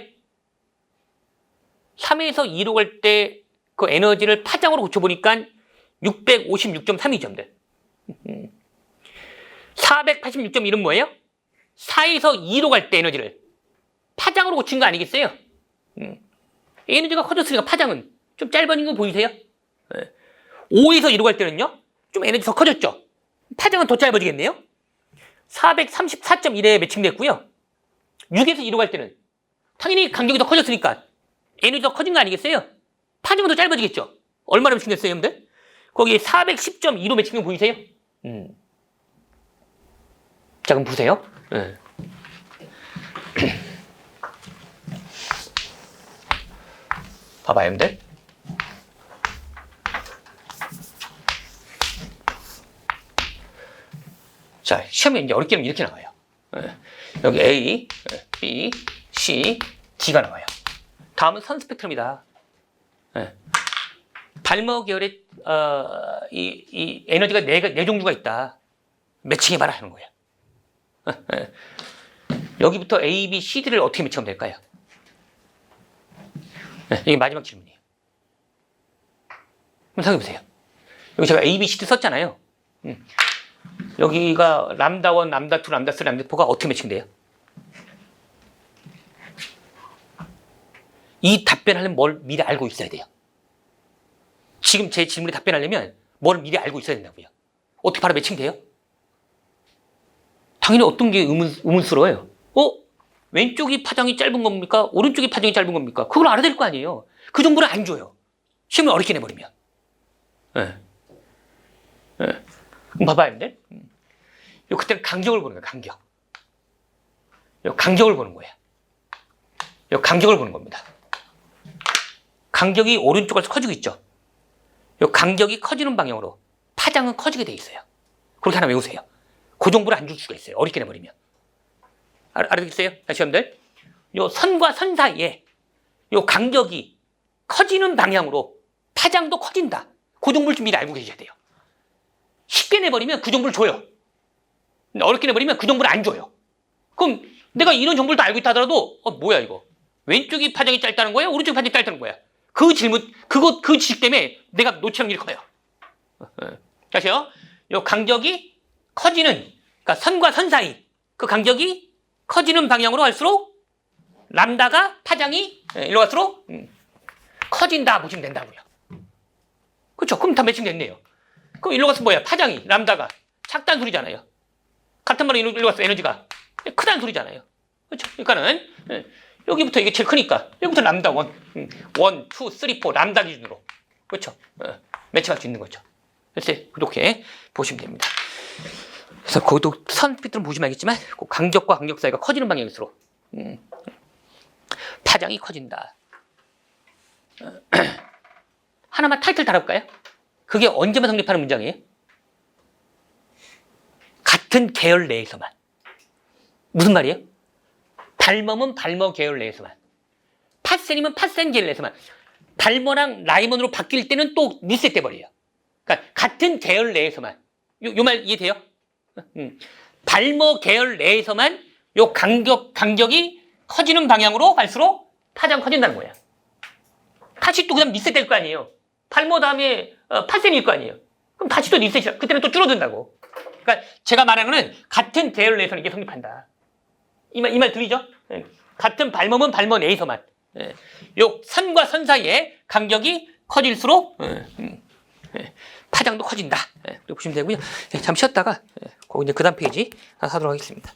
3에서 2로 갈 때 그 에너지를 파장으로 고쳐보니까 656.3이죠, 여러분들. 486.1은 뭐예요? 4에서 2로 갈 때 에너지를 파장으로 고친 거 아니겠어요? 에너지가 커졌으니까 파장은 좀 짧아진 거 보이세요? 5에서 2로 갈 때는요? 좀 에너지 더 커졌죠? 파장은 더 짧아지겠네요? 434.1에 매칭됐고요. 6에서 2로 갈 때는 당연히 간격이 더 커졌으니까 에너지 더 커진 거 아니겠어요? 파장은 더 짧아지겠죠? 얼마나 매칭됐어요, 여러분들? 거기 410.2로 매칭된 거 보이세요? 자, 그럼 보세요. 봐봐요, 여러분들. 자, 시험에 이제 어렵게 하면 이렇게 나와요. 여기 A, B, C, D가 나와요. 다음은 선 스펙트럼이다. 발머 계열의 이 에너지가 네 종류가 있다. 매칭해봐라 하는 거예요. 여기부터 A, B, C, D를 어떻게 매칭하면 될까요? 이게 마지막 질문이에요. 한번 생각해보세요. 여기 제가 A, B, C, D 썼잖아요. 여기가 람다 1, 람다 2, 람다 3, 람다 4가 어떻게 매칭돼요? 이 답변하려면 뭘 미리 알고 있어야 돼요. 지금 제 질문에 답변하려면 뭘 미리 알고 있어야 된다고요. 어떻게 바로 매칭돼요? 당연히 어떤 게 의문스러워요. 왼쪽이 파장이 짧은 겁니까? 오른쪽이 파장이 짧은 겁니까? 그걸 알아야 될 거 아니에요. 그 정보를 안 줘요. 시험을 어렵게 내버리면. 그럼 봐봐요, 여러분들. 그때는 간격을 보는 거예요, 간격. 간격을 보는 거예요. 간격을 보는 겁니다. 간격이 오른쪽에서 커지고 있죠. 간격이 커지는 방향으로 파장은 커지게 돼 있어요. 그렇게 하나 외우세요. 그 정보를 안 줄 수가 있어요. 어렵게 내버리면. 알아듣겠어요? 다시 여러분들. 선과 선 사이에 간격이 커지는 방향으로 파장도 커진다. 그 정보를 좀 미리 알고 계셔야 돼요. 쉽게 내버리면 그 정보를 줘요. 어렵게 내버리면 그 정보를 안 줘요. 그럼 내가 이런 정보를 다 알고 있다 하더라도 뭐야 이거? 왼쪽이 파장이 짧다는 거야? 오른쪽이 파장이 짧다는 거야? 그 질문, 그 지식 때문에 내가 놓치는 일이 커요. 다시요. 요 간격이 커지는, 그러니까 선과 선 사이 그 간격이 커지는 방향으로 갈수록 람다가 파장이 일로 갈수록 커진다 보시면 된다고요. 그렇죠? 그럼 다 매칭됐네요. 그럼 일로 가서 뭐야? 파장이 람다가 작다는 소리잖아요. 같은 말로 일로 가서 에너지가 크다는 소리잖아요. 그렇죠? 그러니까는 여기부터 이게 제일 크니까 여기부터 람다 1, 2, 3, 4 람다 기준으로 그렇죠? 매칭할 수 있는 거죠. 그래서 이렇게 보시면 됩니다. 그래서 거기도 선빛들은 보시면 알겠지만 간격과 간격 사이가 커지는 방향일수록 파장이 커진다. 하나만 타이틀 달아볼까요? 그게 언제만 성립하는 문장이에요? 같은 계열 내에서만. 무슨 말이에요? 발머는 발머 계열 내에서만. 팟센이면 팟센 계열 내에서만. 발머랑 라이먼으로 바뀔 때는 또 리셋돼 버려요. 그러니까 같은 계열 내에서만. 요 말 이해돼요? 발머 계열 내에서만 요 간격이 커지는 방향으로 갈수록 파장 커진다는 거야. 다시 또 그다음 리셋 될 거 아니에요. 8모 다음에 8셈일 거 아니에요. 그럼 다시 또 리셋이야. 그때는 또 줄어든다고. 그러니까 제가 말하는 거는 같은 대열을 내서는 이게 성립한다. 이 말 들리죠? 예. 같은 발모면 발모 내에서만. 예. 요 선과 선 사이에 간격이 커질수록 파장도 커진다. 예. 그렇게 보시면 되고요. 예, 잠시 쉬었다가 거기 이제 그 다음 페이지 하도록 하겠습니다.